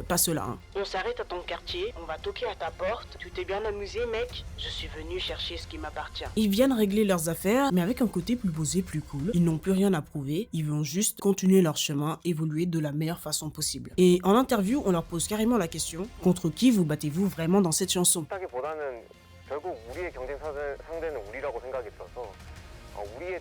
Pas ceux-là, hein. On s'arrête à ton quartier, on va toquer à ta porte. Tu t'es bien amusé, mec? Je suis venu chercher ce qui m'appartient. Ils viennent régler leurs affaires, mais avec un côté plus posé, plus cool. Ils n'ont plus rien à prouver, ils vont juste continuer leur chemin, évoluer de la meilleure façon possible. Et en interview, on leur pose carrément la question, contre qui vous battez-vous vraiment dans cette chanson? 보다는 결국 우리의 경쟁 상대는 우리라고 생각이 들어서 우리의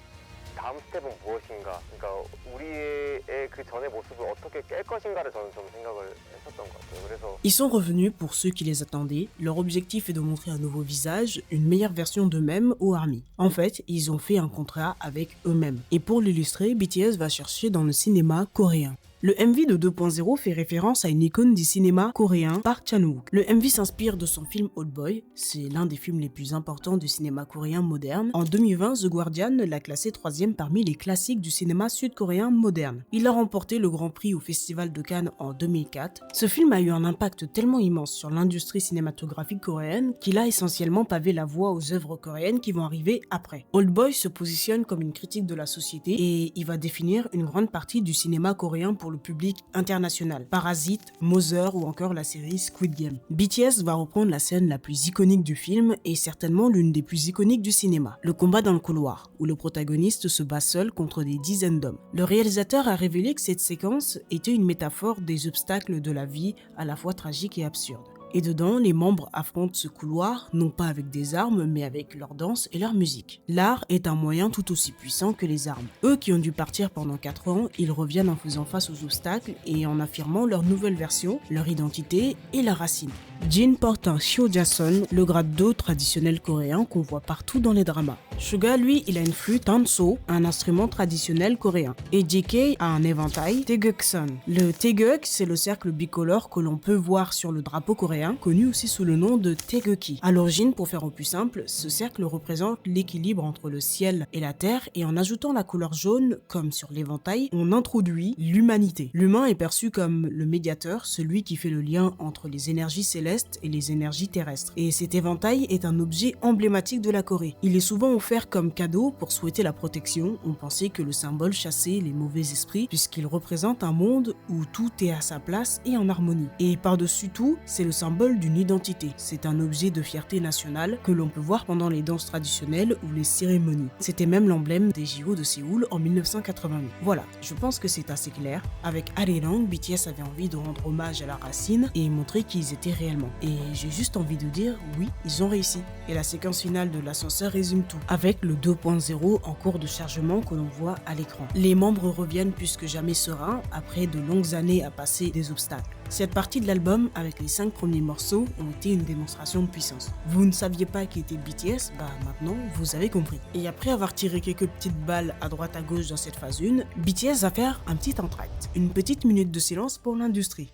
다음 스텝은 무엇인가, 그러니까 우리의 그 전의 모습을 어떻게 깰 것인가를 저는 좀 생각을 했었던 것 같아요. 그래서 Ils sont revenus pour ceux qui les attendaient. Leur objectif est de montrer un nouveau visage, une meilleure version d'eux-mêmes aux ARMY. En fait, ils ont fait un contrat avec eux-mêmes. Et pour l'illustrer, BTS va chercher dans le cinéma coréen. Le MV de 2.0 fait référence à une icône du cinéma coréen, Park Chan-wook. Le MV s'inspire de son film Old Boy, c'est l'un des films les plus importants du cinéma coréen moderne. En 2020, The Guardian l'a classé 3e parmi les classiques du cinéma sud-coréen moderne. Il a remporté le Grand Prix au Festival de Cannes en 2004. Ce film a eu un impact tellement immense sur l'industrie cinématographique coréenne qu'il a essentiellement pavé la voie aux œuvres coréennes qui vont arriver après. Old Boy se positionne comme une critique de la société et il va définir une grande partie du cinéma coréen pour le public international. Parasite, Mother ou encore la série Squid Game. BTS va reprendre la scène la plus iconique du film et certainement l'une des plus iconiques du cinéma, le combat dans le couloir, où le protagoniste se bat seul contre des dizaines d'hommes. Le réalisateur a révélé que cette séquence était une métaphore des obstacles de la vie à la fois tragiques et absurdes. Et dedans, les membres affrontent ce couloir, non pas avec des armes, mais avec leur danse et leur musique. L'art est un moyen tout aussi puissant que les armes. Eux qui ont dû partir pendant 4 ans, ils reviennent en faisant face aux obstacles et en affirmant leur nouvelle version, leur identité et la racine. Jin porte un Hyojason, le grade Do traditionnel coréen qu'on voit partout dans les dramas. Suga, lui, il a une flûte Tanso, un instrument traditionnel coréen. Et JK a un éventail Taegukson. Le Taeguk, c'est le cercle bicolore que l'on peut voir sur le drapeau coréen, connu aussi sous le nom de Taegukgi. À l'origine, pour faire au plus simple, ce cercle représente l'équilibre entre le ciel et la terre, et en ajoutant la couleur jaune, comme sur l'éventail, on introduit l'humanité. L'humain est perçu comme le médiateur, celui qui fait le lien entre les énergies célestes et les énergies terrestres. Et cet éventail est un objet emblématique de la Corée. Il est souvent offert offert comme cadeau pour souhaiter la protection. On pensait que le symbole chassait les mauvais esprits puisqu'il représente un monde où tout est à sa place et en harmonie. Et par-dessus tout, c'est le symbole d'une identité. C'est un objet de fierté nationale que l'on peut voir pendant les danses traditionnelles ou les cérémonies. C'était même l'emblème des JO de Séoul en 1988. Voilà, je pense que c'est assez clair. Avec Arirang, BTS avait envie de rendre hommage à la racine et montrer qui ils étaient réellement. Et j'ai juste envie de dire, oui, ils ont réussi. Et la séquence finale de l'ascenseur résume tout, avec le 2.0 en cours de chargement que l'on voit à l'écran. Les membres reviennent plus que jamais sereins après de longues années à passer des obstacles. Cette partie de l'album, avec les 5 premiers morceaux, ont été une démonstration de puissance. Vous ne saviez pas qui était BTS, bah maintenant vous avez compris. Et après avoir tiré quelques petites balles à droite à gauche dans cette phase 1, BTS va faire un petit entracte, une petite minute de silence pour l'industrie.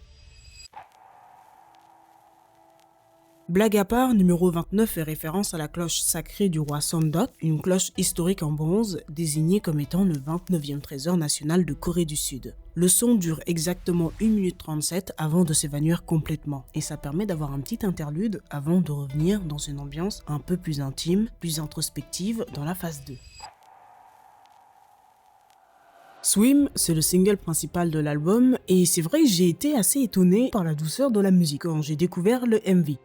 Blague à part, numéro 29 fait référence à la cloche sacrée du roi Sondok, une cloche historique en bronze désignée comme étant le 29e trésor national de Corée du Sud. Le son dure exactement 1 minute 37 avant de s'évanouir complètement, et ça permet d'avoir un petit interlude avant de revenir dans une ambiance un peu plus intime, plus introspective dans la phase 2. Swim, c'est le single principal de l'album, et c'est vrai que j'ai été assez étonné par la douceur de la musique quand j'ai découvert le MV.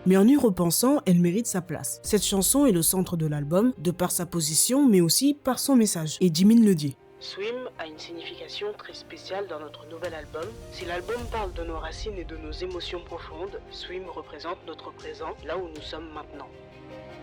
Mais en y repensant, elle mérite sa place. Cette chanson est le centre de l'album, de par sa position, mais aussi par son message, et Jimin le dit. Swim a une signification très spéciale dans notre nouvel album. Si l'album parle de nos racines et de nos émotions profondes, Swim représente notre présent, là où nous sommes maintenant.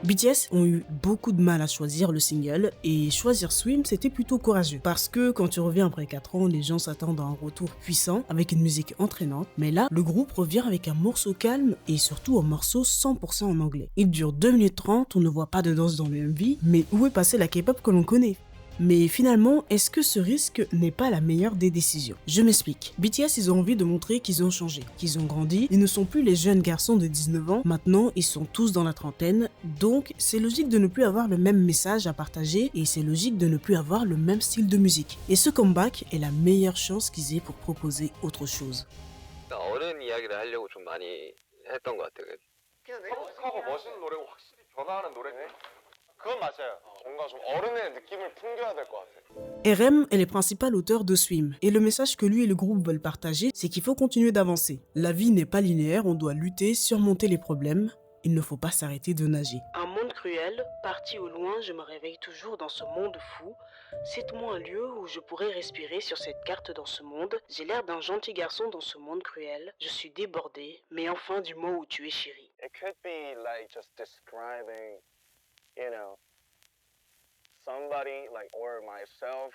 BTS ont eu beaucoup de mal à choisir le single, et choisir Swim c'était plutôt courageux, parce que quand tu reviens après 4 ans, les gens s'attendent à un retour puissant, avec une musique entraînante, mais là, le groupe revient avec un morceau calme, et surtout un morceau 100% en anglais. Il dure 2 minutes 30, on ne voit pas de danse dans le MV, mais où est passée la K-pop que l'on connaît ? Mais finalement, est-ce que ce risque n'est pas la meilleure des décisions ? Je m'explique. BTS, ils ont envie de montrer qu'ils ont changé, qu'ils ont grandi, ils ne sont plus les jeunes garçons de 19 ans, maintenant ils sont tous dans la trentaine, donc c'est logique de ne plus avoir le même message à partager et c'est logique de ne plus avoir le même style de musique. Et ce comeback est la meilleure chance qu'ils aient pour proposer autre chose. 어른 이야기를 하려고 좀 많이 했던 것 같아요. 하고 멋있는 노래고 확실히 변화하는 노래네. 그건 맞아요. 뭔가 좀 어른의 느낌을 풍겨야 될 것 같아요. RM est le principal auteur de Swim, et le message que lui et le groupe veulent partager, c'est qu'il faut continuer d'avancer. La vie n'est pas linéaire, on doit lutter, surmonter les problèmes, il ne faut pas s'arrêter de nager. Un monde cruel, parti au loin, je me réveille toujours dans ce monde fou. Cite-moi un lieu où je pourrais respirer sur cette carte dans ce monde. J'ai l'air d'un gentil garçon dans ce monde cruel. Je suis débordé, mais enfin du mot où tu es chéri. It could be like just describing, you know, somebody like or myself.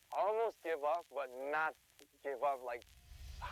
Almost give up, but not give up like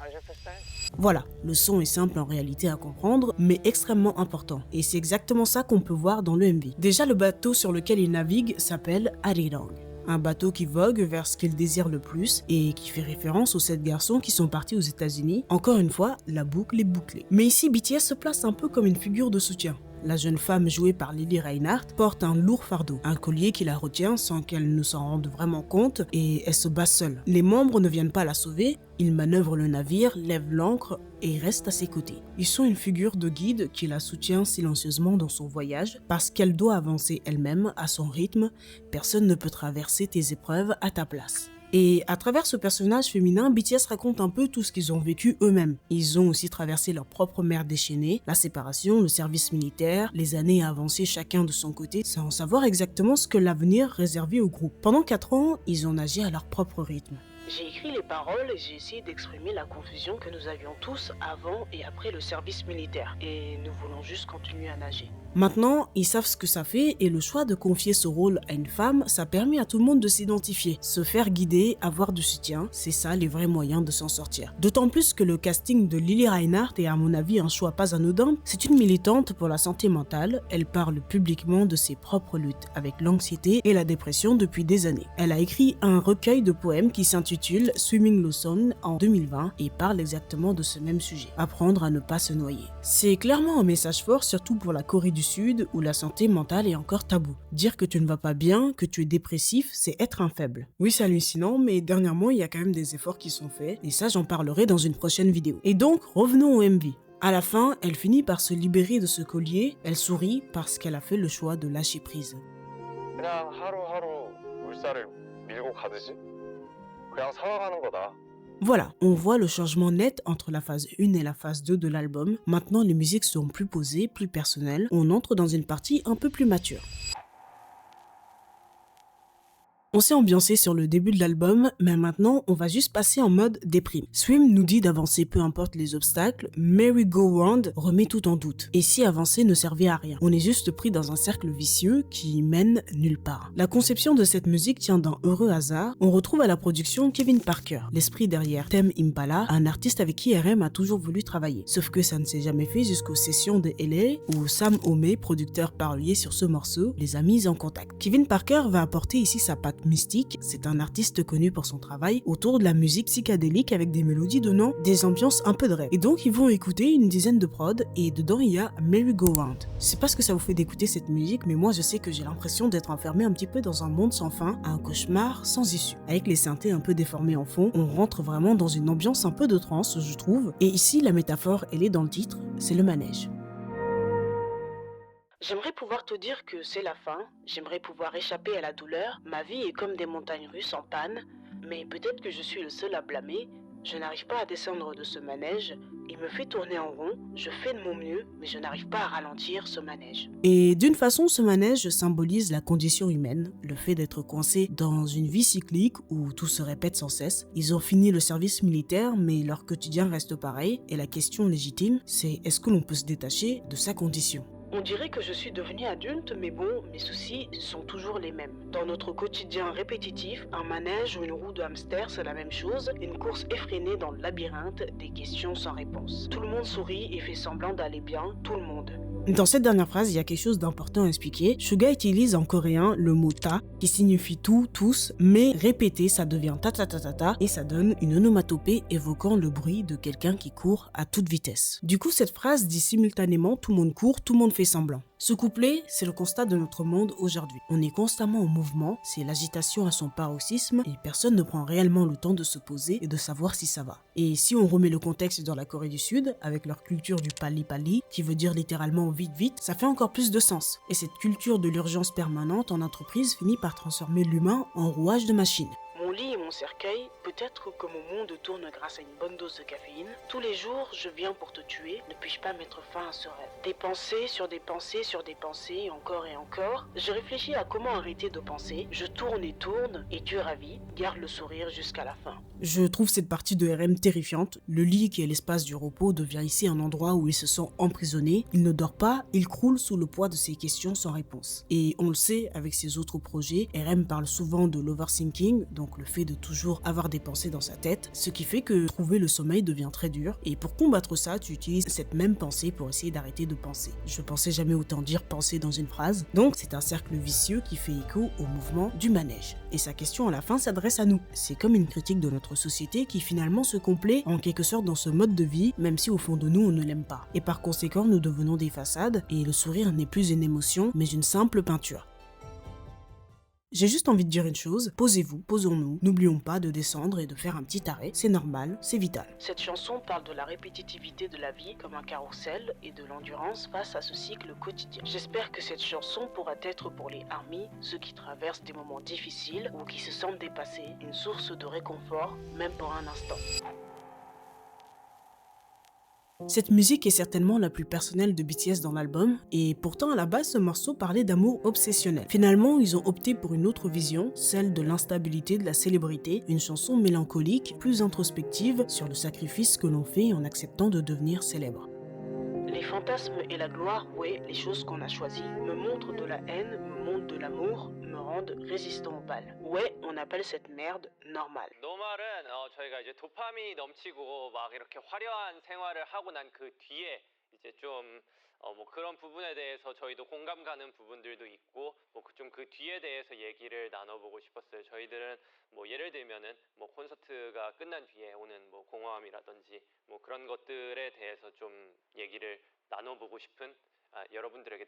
100%. Voilà, le son est simple en réalité à comprendre, mais extrêmement important. Et c'est exactement ça qu'on peut voir dans le MV. Déjà, le bateau sur lequel il navigue s'appelle Arirang. Un bateau qui vogue vers ce qu'il désire le plus et qui fait référence aux 7 garçons qui sont partis aux États-Unis. Encore une fois, la boucle est bouclée. Mais ici, BTS se place un peu comme une figure de soutien. La jeune femme jouée par Lily Reinhardt porte un lourd fardeau, un collier qui la retient sans qu'elle ne s'en rende vraiment compte et elle se bat seule. Les membres ne viennent pas la sauver, ils manœuvrent le navire, lèvent l'ancre et restent à ses côtés. Ils sont une figure de guide qui la soutient silencieusement dans son voyage parce qu'elle doit avancer elle-même à son rythme, personne ne peut traverser tes épreuves à ta place. Et à travers ce personnage féminin, BTS raconte un peu tout ce qu'ils ont vécu eux-mêmes. Ils ont aussi traversé leur propre mer déchaînée, la séparation, le service militaire, les années à avancer chacun de son côté, sans savoir exactement ce que l'avenir réservait au groupe. Pendant 4 ans, ils ont nagé à leur propre rythme. J'ai écrit les paroles et j'ai essayé d'exprimer la confusion que nous avions tous avant et après le service militaire. Et nous voulons juste continuer à nager. Maintenant, ils savent ce que ça fait et le choix de confier ce rôle à une femme, ça permet à tout le monde de s'identifier, se faire guider, avoir du soutien, c'est ça les vrais moyens de s'en sortir. D'autant plus que le casting de Lily Reinhardt est à mon avis un choix pas anodin, c'est une militante pour la santé mentale, elle parle publiquement de ses propres luttes avec l'anxiété et la dépression depuis des années. Elle a écrit un recueil de poèmes qui s'intitule Swimming Lawson en 2020 et parle exactement de ce même sujet, apprendre à ne pas se noyer. C'est clairement un message fort, surtout pour la Corée du Sud où la santé mentale est encore tabou. Dire que tu ne vas pas bien, que tu es dépressif, c'est être un faible. Oui, c'est hallucinant, mais dernièrement, il y a quand même des efforts qui sont faits, et ça, j'en parlerai dans une prochaine vidéo. Et donc, revenons au MV. À la fin, elle finit par se libérer de ce collier, elle sourit parce qu'elle a fait le choix de lâcher prise. 그냥 하루하루 물살을 밀고 가듯이 그냥 살아가는 거다. Voilà, on voit le changement net entre la phase 1 et la phase 2 de l'album. Maintenant, les musiques sont plus posées, plus personnelles. On entre dans une partie un peu plus mature. On s'est ambiancé sur le début de l'album, mais maintenant on va juste passer en mode déprime. Swim nous dit d'avancer peu importe les obstacles, Merry Go Round remet tout en doute. Et si avancer ne servait à rien? On est juste pris dans un cercle vicieux qui mène nulle part. La conception de cette musique tient d'un heureux hasard. On retrouve à la production Kevin Parker, l'esprit derrière Tame Impala, un artiste avec qui RM a toujours voulu travailler. Sauf que ça ne s'est jamais fait jusqu'aux sessions de LA où Sam Homey, producteur parolier sur ce morceau, les a mis en contact. Kevin Parker va apporter ici sa patte mystique, c'est un artiste connu pour son travail autour de la musique psychédélique avec des mélodies donnant des ambiances un peu de rêve. Et donc ils vont écouter une dizaine de prods et dedans il y a Merry Go Round. Je sais pas ce que ça vous fait d'écouter cette musique, mais moi je sais que j'ai l'impression d'être enfermé un petit peu dans un monde sans fin, un cauchemar sans issue. Avec les synthés un peu déformés en fond, on rentre vraiment dans une ambiance un peu de trance, je trouve. Et ici la métaphore, elle est dans le titre, c'est le manège. J'aimerais pouvoir te dire que c'est la fin, j'aimerais pouvoir échapper à la douleur, ma vie est comme des montagnes russes en panne, mais peut-être que je suis le seul à blâmer, je n'arrive pas à descendre de ce manège, il me fait tourner en rond, je fais de mon mieux, mais je n'arrive pas à ralentir ce manège. Et d'une façon, ce manège symbolise la condition humaine, le fait d'être coincé dans une vie cyclique où tout se répète sans cesse. Ils ont fini le service militaire, mais leur quotidien reste pareil, et la question légitime, c'est est-ce que l'on peut se détacher de sa condition ? On dirait que je suis devenu adulte, mais bon, mes soucis sont toujours les mêmes. Dans notre quotidien répétitif, un manège ou une roue de hamster, c'est la même chose, une course effrénée dans le labyrinthe, des questions sans réponse. Tout le monde sourit et fait semblant d'aller bien, tout le monde. Dans cette dernière phrase, il y a quelque chose d'important à expliquer. Suga utilise en coréen le mot ta, qui signifie tout, tous, mais répété, ça devient ta ta ta ta ta, et ça donne une onomatopée évoquant le bruit de quelqu'un qui court à toute vitesse. Du coup, cette phrase dit simultanément tout le monde court, tout le monde fait semblant. Ce couplet, c'est le constat de notre monde aujourd'hui. On est constamment en mouvement, c'est l'agitation à son paroxysme et personne ne prend réellement le temps de se poser et de savoir si ça va. Et si on remet le contexte dans la Corée du Sud, avec leur culture du pali-pali, qui veut dire littéralement vite vite, ça fait encore plus de sens. Et cette culture de l'urgence permanente en entreprise finit par transformer l'humain en rouage de machine. Mon lit et mon cercueil, peut-être que mon monde tourne grâce à une bonne dose de caféine. Tous les jours, je viens pour te tuer, ne puis-je pas mettre fin à ce rêve? Des pensées sur des pensées sur des pensées, encore et encore. Je réfléchis à comment arrêter de penser, je tourne, et tu es ravi, garde le sourire jusqu'à la fin. Je trouve cette partie de RM terrifiante. Le lit qui est l'espace du repos devient ici un endroit où il se sent emprisonné. Il ne dort pas, il croule sous le poids de ses questions sans réponse. Et on le sait, avec ses autres projets, RM parle souvent de l'overthinking, donc le fait de toujours avoir des pensées dans sa tête, ce qui fait que trouver le sommeil devient très dur. Et pour combattre ça, tu utilises cette même pensée pour essayer d'arrêter de penser. Je pensais jamais autant dire penser dans une phrase. Donc c'est un cercle vicieux qui fait écho au mouvement du manège. Et sa question à la fin s'adresse à nous. C'est comme une critique de notre société qui finalement se complaît en quelque sorte dans ce mode de vie, même si au fond de nous on ne l'aime pas. Et par conséquent nous devenons des façades et le sourire n'est plus une émotion mais une simple peinture. J'ai juste envie de dire une chose, posez-vous, posons-nous, n'oublions pas de descendre et de faire un petit arrêt, c'est normal, c'est vital. Cette chanson parle de la répétitivité de la vie comme un carrousel et de l'endurance face à ce cycle quotidien. J'espère que cette chanson pourra être pour les ARMY, ceux qui traversent des moments difficiles ou qui se sentent dépassés, une source de réconfort, même pour un instant. Cette musique est certainement la plus personnelle de BTS dans l'album, et pourtant à la base ce morceau parlait d'amour obsessionnel. Finalement, ils ont opté pour une autre vision, celle de l'instabilité de la célébrité, une chanson mélancolique, plus introspective sur le sacrifice que l'on fait en acceptant de devenir célèbre. Les fantasmes et la gloire, ouais, les choses qu'on a choisies, me montrent de la haine, me montrent de l'amour, me rendent résistant au mal. Ouais, on appelle cette merde normale. 너 말은 저희가 이제 도파민이 넘치고 막 이렇게 화려한 생활을 하고 난 그 뒤에 이제 좀 뭐 그런 부분에 대해서 저희도 공감 가는 부분들도 있고 뭐 좀 그 뒤에 대해서 얘기를 나눠보고 싶었어요. 저희들은 뭐 예를 들면은 뭐 콘서트가 끝난 뒤에 오는 뭐 공허함이라든지 뭐 그런 것들에 대해서 좀 얘기를 나눠보고 싶은 여러분들에게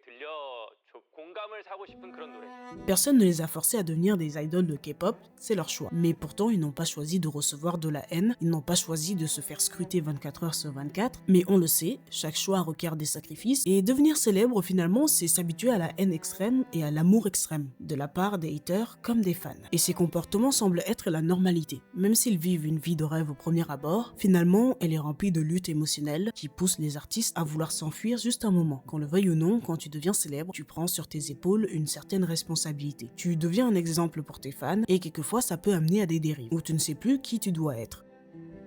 공감을 사고 싶은 그런 노래. Personne ne les a forcés à devenir des idoles de K-pop, c'est leur choix. Mais pourtant, ils n'ont pas choisi de recevoir de la haine, ils n'ont pas choisi de se faire scruter 24 heures sur 24, mais on le sait, chaque choix requiert des sacrifices, et devenir célèbre finalement, c'est s'habituer à la haine extrême et à l'amour extrême, de la part des haters comme des fans. Et ces comportements semblent être la normalité. Même s'ils vivent une vie de rêve au premier abord, finalement, elle est remplie de luttes émotionnelles qui poussent les artistes à vouloir s'enfuir juste un moment. Qu'on le veuille ou non, quand tu deviens célèbre, tu prends sur tes épaules une certaine responsabilité. Tu deviens un exemple pour tes fans et quelquefois ça peut amener à des dérives où tu ne sais plus qui tu dois être.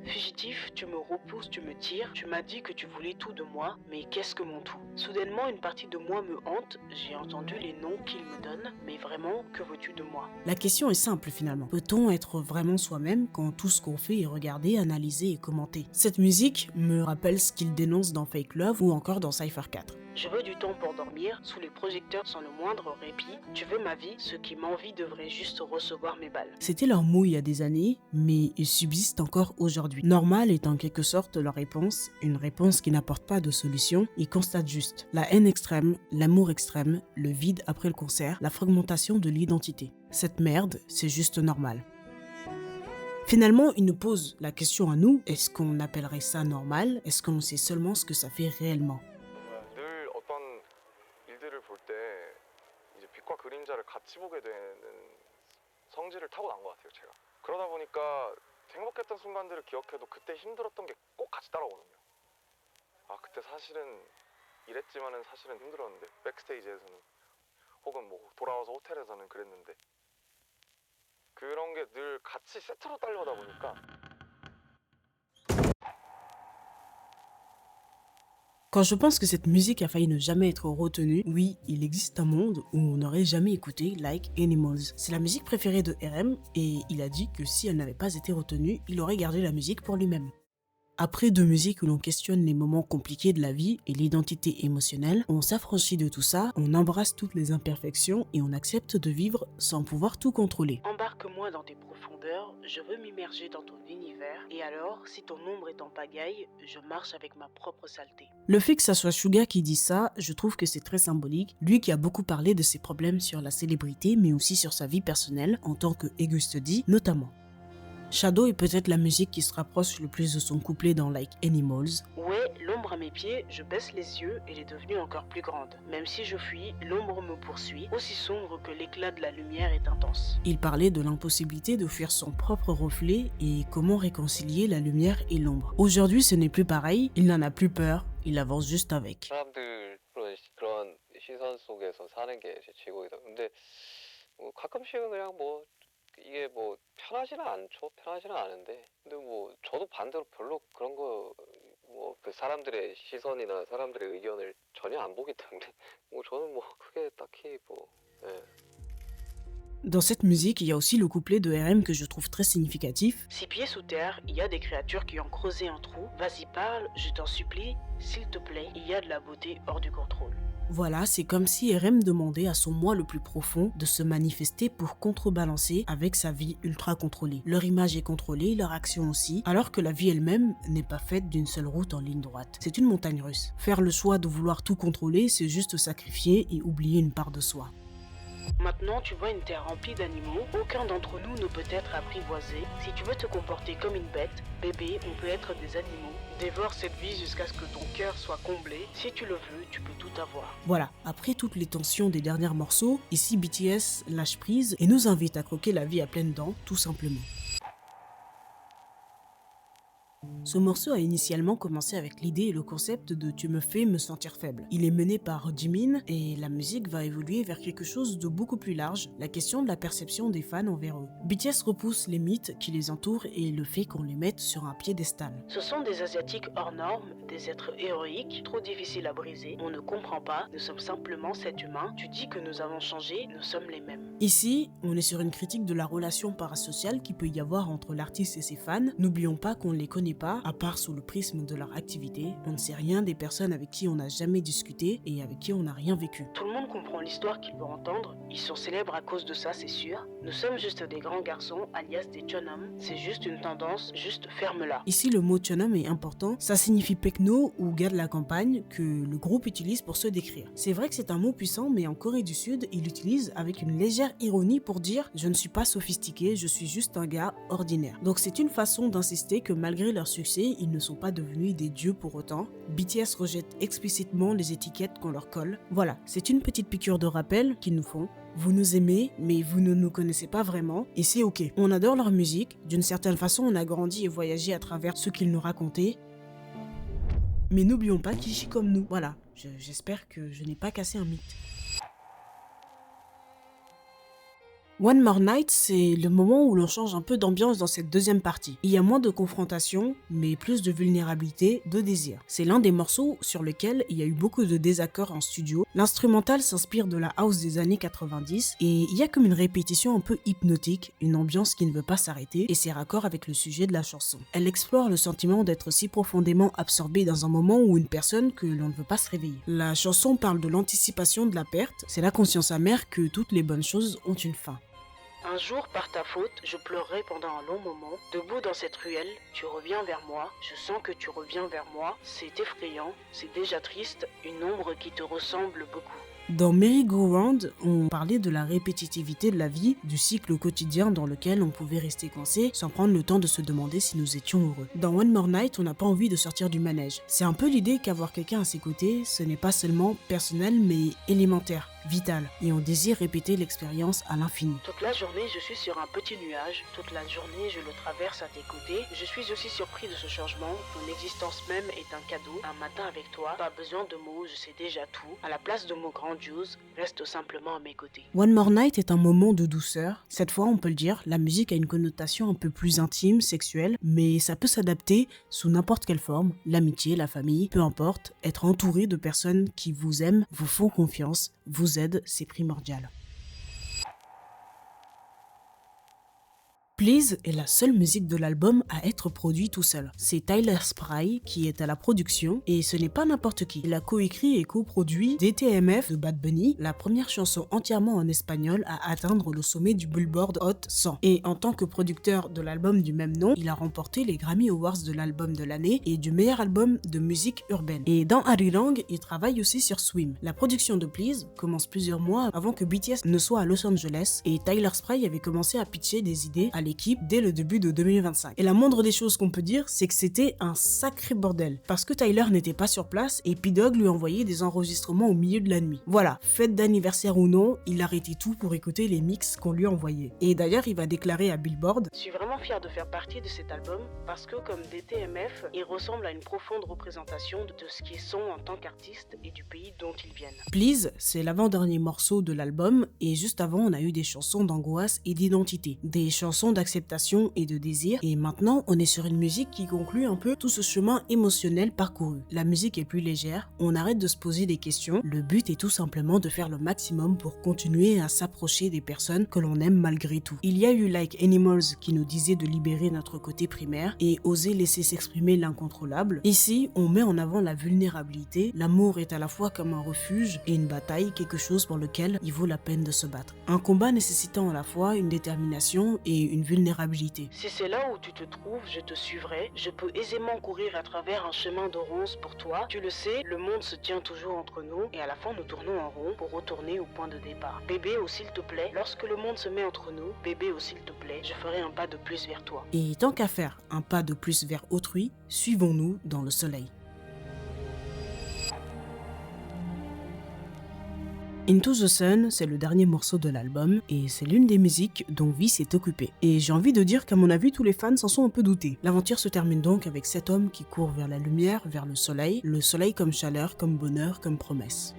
Fugitif, tu me repousses, tu me tires, tu m'as dit que tu voulais tout de moi, mais qu'est-ce que mon tout? Soudainement, une partie de moi me hante, j'ai entendu les noms qu'il me donne, mais vraiment, que veux-tu de moi? La question est simple finalement. Peut-on être vraiment soi-même quand tout ce qu'on fait est regardé, analysé et commenté? Cette musique me rappelle ce qu'il dénonce dans Fake Love ou encore dans Cypher 4. Je veux du temps pour dormir, sous les projecteurs sans le moindre répit. Tu veux ma vie, ceux qui m'envient devraient juste recevoir mes balles. C'était leur mot il y a des années, mais ils subsistent encore aujourd'hui. Normal est en quelque sorte leur réponse, une réponse qui n'apporte pas de solution, ils constatent juste la haine extrême, l'amour extrême, le vide après le concert, la fragmentation de l'identité. Cette merde, c'est juste normal. Finalement, ils nous posent la question à nous, est-ce qu'on appellerait ça normal? Est-ce qu'on sait seulement ce que ça fait réellement? 늘 어떤 일들을 볼 때 이제 빛과 그림자를 같이 보게 되는 성질을 타고난 것 같아요, 제가. 그러다 보니까 행복했던 순간들을 기억해도 그때 힘들었던 게 꼭 같이 따라오거든요. 아, 그때 사실은 이랬지만은 사실은 힘들었는데 백스테이지에서는 혹은 뭐 돌아와서 호텔에서는 그랬는데 그런 게 늘 같이 세트로 딸려오다 보니까 Quand je pense que cette musique a failli ne jamais être retenue, oui, il existe un monde où on n'aurait jamais écouté Like Animals. C'est la musique préférée de RM et il a dit que si elle n'avait pas été retenue, il aurait gardé la musique pour lui-même. Après deux musiques où l'on questionne les moments compliqués de la vie et l'identité émotionnelle, on s'affranchit de tout ça, on embrasse toutes les imperfections et on accepte de vivre sans pouvoir tout contrôler. Embarque-moi dans tes profondeurs, je veux m'immerger dans ton univers, et alors, si ton ombre est en pagaille, je marche avec ma propre saleté. Le fait que ça soit Suga qui dit ça, je trouve que c'est très symbolique, lui qui a beaucoup parlé de ses problèmes sur la célébrité mais aussi sur sa vie personnelle en tant que Augusty notamment. Shadow est peut-être la musique qui se rapproche le plus de son couplet dans Like Animals. Ouais, l'ombre à mes pieds, je baisse les yeux, elle est devenue encore plus grande. Même si je fuis, l'ombre me poursuit, aussi sombre que l'éclat de la lumière est intense. Il parlait de l'impossibilité de fuir son propre reflet et comment réconcilier la lumière et l'ombre. Aujourd'hui, ce n'est plus pareil, il n'en a plus peur, il avance juste avec. 사람들 그런 시선 속에서 사는 게 제 지옥이다. 근데 뭐 가끔씩은 그냥 뭐 이게 뭐 편하지는 않죠. 편하지는 않은데 근데 뭐 저도 반대로 별로 그런 거 뭐 그 사람들의 시선이나 사람들의 의견을 전혀 안 보기 때문에 뭐 저는 뭐 크게 딱히 뭐 예. Dans cette musique, il y a aussi le couplet de RM que je trouve très significatif. 6 pieds sous terre, il y a des créatures qui ont creusé un trou. Vas-y parle, je t'en supplie, s'il te plaît, il y a de la beauté hors du contrôle. Voilà, c'est comme si RM demandait à son moi le plus profond de se manifester pour contrebalancer avec sa vie ultra contrôlée. Leur image est contrôlée, leur action aussi, alors que la vie elle-même n'est pas faite d'une seule route en ligne droite. C'est une montagne russe. Faire le choix de vouloir tout contrôler, c'est juste sacrifier et oublier une part de soi. Maintenant, tu vois une terre remplie d'animaux. Aucun d'entre nous ne peut être apprivoisé. Si tu veux te comporter comme une bête, bébé, on peut être des animaux. Dévore cette vie jusqu'à ce que ton cœur soit comblé. Si tu le veux, tu peux tout avoir. Voilà, après toutes les tensions des derniers morceaux, ici BTS lâche prise et nous invite à croquer la vie à pleines dents, tout simplement. Ce morceau a initialement commencé avec l'idée et le concept de « Tu me fais me sentir faible ». Il est mené par Jimin et la musique va évoluer vers quelque chose de beaucoup plus large, la question de la perception des fans envers eux. BTS repousse les mythes qui les entourent et le fait qu'on les mette sur un piédestal. Ce sont des asiatiques hors normes, des êtres héroïques, trop difficiles à briser. On ne comprend pas, nous sommes simplement sept humains. Tu dis que nous avons changé, nous sommes les mêmes. Ici, on est sur une critique de la relation parasociale qu'il peut y avoir entre l'artiste et ses fans. N'oublions pas qu'on ne les connaît pas là, à part sous le prisme de leur activité, on ne sait rien des personnes avec qui on n'a jamais discuté et avec qui on n'a rien vécu. Tout le monde comprend l'histoire qu'ils vont entendre, ils sont célèbres à cause de ça, c'est sûr. Nous sommes juste des grands garçons, alias des chonhom, c'est juste une tendance, juste ferme-la. Ici, le mot chonhom est important, ça signifie pecno ou gars de la campagne que le groupe utilise pour se décrire. C'est vrai que c'est un mot puissant, mais en Corée du Sud, ils l'utilisent avec une légère ironie pour dire « je ne suis pas sophistiqué, je suis juste un gars ordinaire ». Donc c'est une façon d'insister que malgré leur succès, ils ne sont pas devenus des dieux pour autant. BTS rejette explicitement les étiquettes qu'on leur colle. Voilà, c'est une petite piqûre de rappel qu'ils nous font. Vous nous aimez, mais vous ne nous connaissez pas vraiment, et c'est ok. On adore leur musique, d'une certaine façon on a grandi et voyagé à travers ce qu'ils nous racontaient. Mais n'oublions pas qu'ils chient comme nous. Voilà, j'espère que je n'ai pas cassé un mythe. One More Night, c'est le moment où l'on change un peu d'ambiance dans cette deuxième partie. Il y a moins de confrontation, mais plus de vulnérabilité, de désir. C'est l'un des morceaux sur lequel il y a eu beaucoup de désaccords en studio. L'instrumental s'inspire de la house des années 90 et il y a comme une répétition un peu hypnotique, une ambiance qui ne veut pas s'arrêter et c'est raccord avec le sujet de la chanson. Elle explore le sentiment d'être si profondément absorbé dans un moment ou une personne que l'on ne veut pas se réveiller. La chanson parle de l'anticipation de la perte, c'est la conscience amère que toutes les bonnes choses ont une fin. Un jour, par ta faute, je pleurerai pendant un long moment. Debout dans cette ruelle, tu reviens vers moi. Je sens que tu reviens vers moi. C'est effrayant, c'est déjà triste, une ombre qui te ressemble beaucoup. Dans Merry Go Round, on parlait de la répétitivité de la vie, du cycle quotidien dans lequel on pouvait rester coincé sans prendre le temps de se demander si nous étions heureux. Dans One More Night, on n'a pas envie de sortir du manège. C'est un peu l'idée qu'avoir quelqu'un à ses côtés, ce n'est pas seulement personnel mais élémentaire, vital, et on désire répéter l'expérience à l'infini. Toute la journée, je suis sur un petit nuage. Toute la journée, je le traverse à tes côtés. Je suis aussi surpris de ce changement. Ton existence même est un cadeau. Un matin avec toi, pas besoin de mots, je sais déjà tout. À la place de mots grandioses, reste simplement à mes côtés. One More Night est un moment de douceur. Cette fois, on peut le dire, la musique a une connotation un peu plus intime, sexuelle, mais ça peut s'adapter sous n'importe quelle forme. L'amitié, la famille, peu importe. Être entouré de personnes qui vous aiment, vous font confiance, vous aident, c'est primordial. Please est la seule musique de l'album à être produite tout seul. C'est Tyler Spry qui est à la production et ce n'est pas n'importe qui. Il a coécrit et coproduit DTMF de Bad Bunny, la première chanson entièrement en espagnol à atteindre le sommet du Billboard Hot 100. Et en tant que producteur de l'album du même nom, il a remporté les Grammy Awards de l'album de l'année et du meilleur album de musique urbaine. Et dans Arirang, il travaille aussi sur Swim. La production de Please commence plusieurs mois avant que BTS ne soit à Los Angeles et Tyler Spry avait commencé à pitcher des idées à l'équipe dès le début de 2025. Et la moindre des choses qu'on peut dire, c'est que c'était un sacré bordel, parce que Tyler n'était pas sur place et P-Dog lui envoyait des enregistrements au milieu de la nuit. Voilà, fête d'anniversaire ou non, il arrêtait tout pour écouter les mix qu'on lui envoyait. Et d'ailleurs, il va déclarer à Billboard: Je suis vraiment fier de faire partie de cet album parce que comme DTMF, il ressemble à une profonde représentation de ce qu'ils sont en tant qu'artistes et du pays dont ils viennent. Please, c'est l'avant-dernier morceau de l'album et juste avant, on a eu des chansons d'angoisse et d'identité, des chansons d'acceptation et de désir, et maintenant on est sur une musique qui conclut un peu tout ce chemin émotionnel parcouru. La musique est plus légère, on arrête de se poser des questions, le but est tout simplement de faire le maximum pour continuer à s'approcher des personnes que l'on aime malgré tout. Il y a eu Like Animals qui nous disait de libérer notre côté primaire et oser laisser s'exprimer l'incontrôlable. Ici, on met en avant la vulnérabilité, l'amour est à la fois comme un refuge et une bataille, quelque chose pour lequel il vaut la peine de se battre. Un combat nécessitant à la fois une détermination et une vulnérabilité. Si c'est là où tu te trouves, je te suivrai. Je peux aisément courir à travers un chemin de ronces pour toi. Tu le sais, le monde se tient toujours entre nous et à la fin nous tournons en rond pour retourner au point de départ. Bébé, oh s'il te plaît, lorsque le monde se met entre nous, bébé, oh s'il te plaît, je ferai un pas de plus vers toi. Et tant qu'à faire un pas de plus vers autrui, suivons-nous dans le soleil. Into the Sun, c'est le dernier morceau de l'album et c'est l'une des musiques dont V s'est occupé. Et j'ai envie de dire qu'à mon avis, tous les fans s'en sont un peu doutés. L'aventure se termine donc avec cet homme qui court vers la lumière, vers le soleil comme chaleur, comme bonheur, comme promesse.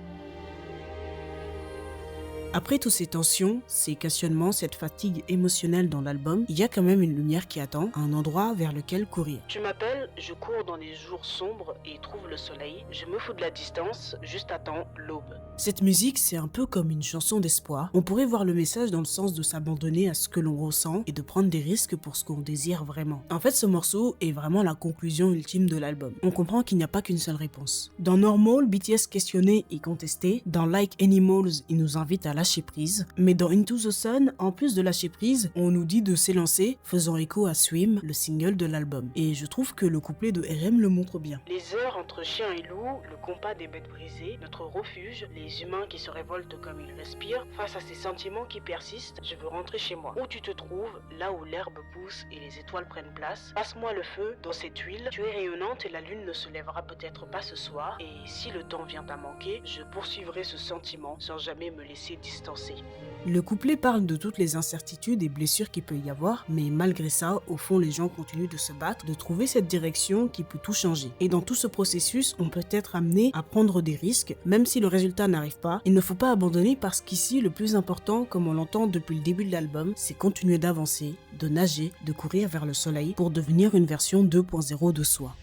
Après toutes ces tensions, ces questionnements, cette fatigue émotionnelle dans l'album, il y a quand même une lumière qui attend, un endroit vers lequel courir. Tu m'appelles, je cours dans les jours sombres et trouve le soleil. Je me fous de la distance, juste attends l'aube. Cette musique, c'est un peu comme une chanson d'espoir. On pourrait voir le message dans le sens de s'abandonner à ce que l'on ressent et de prendre des risques pour ce qu'on désire vraiment. En fait, ce morceau est vraiment la conclusion ultime de l'album. On comprend qu'il n'y a pas qu'une seule réponse. Dans Normal, BTS questionné et contesté. Dans Like Animals, il nous invite à lâcher prise. Mais dans Into the Sun, en plus de lâcher prise, on nous dit de s'élancer, faisant écho à Swim, le single de l'album. Et je trouve que le couplet de RM le montre bien. Les heures entre chien et loup, le compas des bêtes brisées, notre refuge, les humains qui se révoltent comme ils respirent, face à ces sentiments qui persistent, je veux rentrer chez moi. Où tu te trouves, là où l'herbe pousse et les étoiles prennent place, passe-moi le feu dans cette huile, tu es rayonnante et la lune ne se lèvera peut-être pas ce soir, et si le temps vient à manquer, je poursuivrai ce sentiment sans jamais me laisser distancer. Le couplet parle de toutes les incertitudes et blessures qu'il peut y avoir, mais malgré ça, au fond, les gens continuent de se battre, de trouver cette direction qui peut tout changer. Et dans tout ce processus, on peut être amené à prendre des risques, même si le résultat n'arrive pas. Il ne faut pas abandonner parce qu'ici, le plus important, comme on l'entend depuis le début de l'album, c'est continuer d'avancer, de nager, de courir vers le soleil pour devenir une version 2.0 de soi.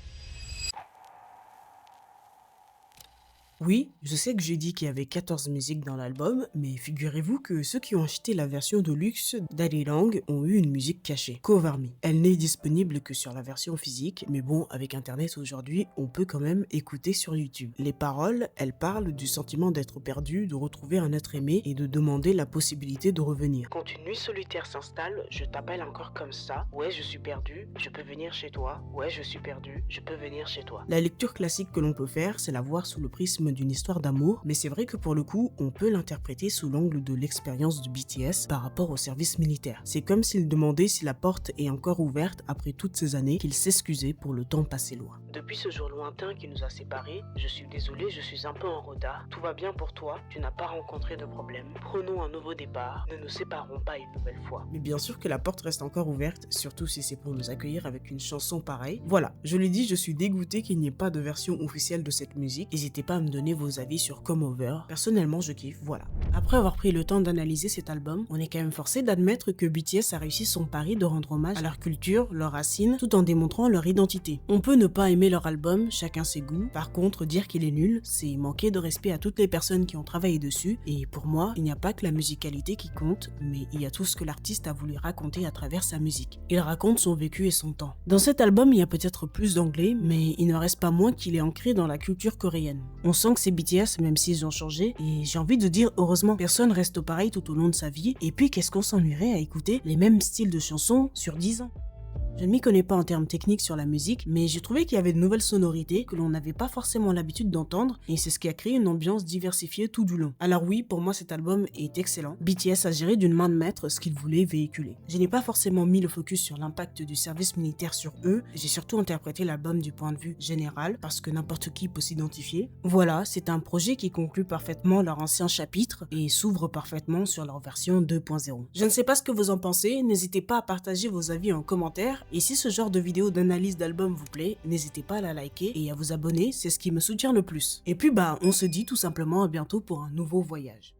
Oui, je sais que j'ai dit qu'il y avait 14 musiques dans l'album, mais figurez-vous que ceux qui ont acheté la version de luxe d'Ali Lang ont eu une musique cachée, Cover Me. Elle n'est disponible que sur la version physique, mais bon, avec internet aujourd'hui, on peut quand même écouter sur YouTube. Les paroles, elles parlent du sentiment d'être perdu, de retrouver un être aimé et de demander la possibilité de revenir. Quand une nuit solitaire s'installe, je t'appelle encore comme ça. Ouais, je suis perdu, je peux venir chez toi. Ouais, je suis perdu, je peux venir chez toi. La lecture classique que l'on peut faire, c'est la voir sous le prisme d'une histoire d'amour, mais c'est vrai que pour le coup, on peut l'interpréter sous l'angle de l'expérience de BTS par rapport au service militaire. C'est comme s'il demandait si la porte est encore ouverte après toutes ces années, qu'il s'excusait pour le temps passé loin. Depuis ce jour lointain qui nous a séparés, je suis désolé, je suis un peu en retard. Tout va bien pour toi, tu n'as pas rencontré de problème. Prenons un nouveau départ, ne nous séparons pas une nouvelle fois. Mais bien sûr que la porte reste encore ouverte, surtout si c'est pour nous accueillir avec une chanson pareille. Voilà, je l'ai dit, je suis dégoûté qu'il n'y ait pas de version officielle de cette musique. N'hésitez pas à me donner vos avis sur Come Over. Personnellement, je kiffe, voilà. Après avoir pris le temps d'analyser cet album, on est quand même forcé d'admettre que BTS a réussi son pari de rendre hommage à leur culture, leurs racines, tout en démontrant leur identité. On peut ne pas aimer leur album, chacun ses goûts. Par contre, dire qu'il est nul, c'est manquer de respect à toutes les personnes qui ont travaillé dessus. Et pour moi, il n'y a pas que la musicalité qui compte, mais il y a tout ce que l'artiste a voulu raconter à travers sa musique. Il raconte son vécu et son temps. Dans cet album, il y a peut-être plus d'anglais, mais il ne reste pas moins qu'il est ancré dans la culture coréenne. On sent que c'est BTS, même s'ils ont changé, et j'ai envie de dire heureusement, personne reste pareil tout au long de sa vie, et puis qu'est-ce qu'on s'ennuierait à écouter les mêmes styles de chansons sur 10 ans. Je ne m'y connais pas en termes techniques sur la musique, mais j'ai trouvé qu'il y avait de nouvelles sonorités que l'on n'avait pas forcément l'habitude d'entendre, et c'est ce qui a créé une ambiance diversifiée tout du long. Alors oui, pour moi cet album est excellent. BTS a géré d'une main de maître ce qu'il voulait véhiculer. Je n'ai pas forcément mis le focus sur l'impact du service militaire sur eux, j'ai surtout interprété l'album du point de vue général, parce que n'importe qui peut s'identifier. Voilà, c'est un projet qui conclut parfaitement leur ancien chapitre, et s'ouvre parfaitement sur leur version 2.0. Je ne sais pas ce que vous en pensez, n'hésitez pas à partager vos avis en commentaire. Et si ce genre de vidéo d'analyse d'album vous plaît, n'hésitez pas à la liker et à vous abonner, c'est ce qui me soutient le plus. Et puis on se dit tout simplement à bientôt pour un nouveau voyage.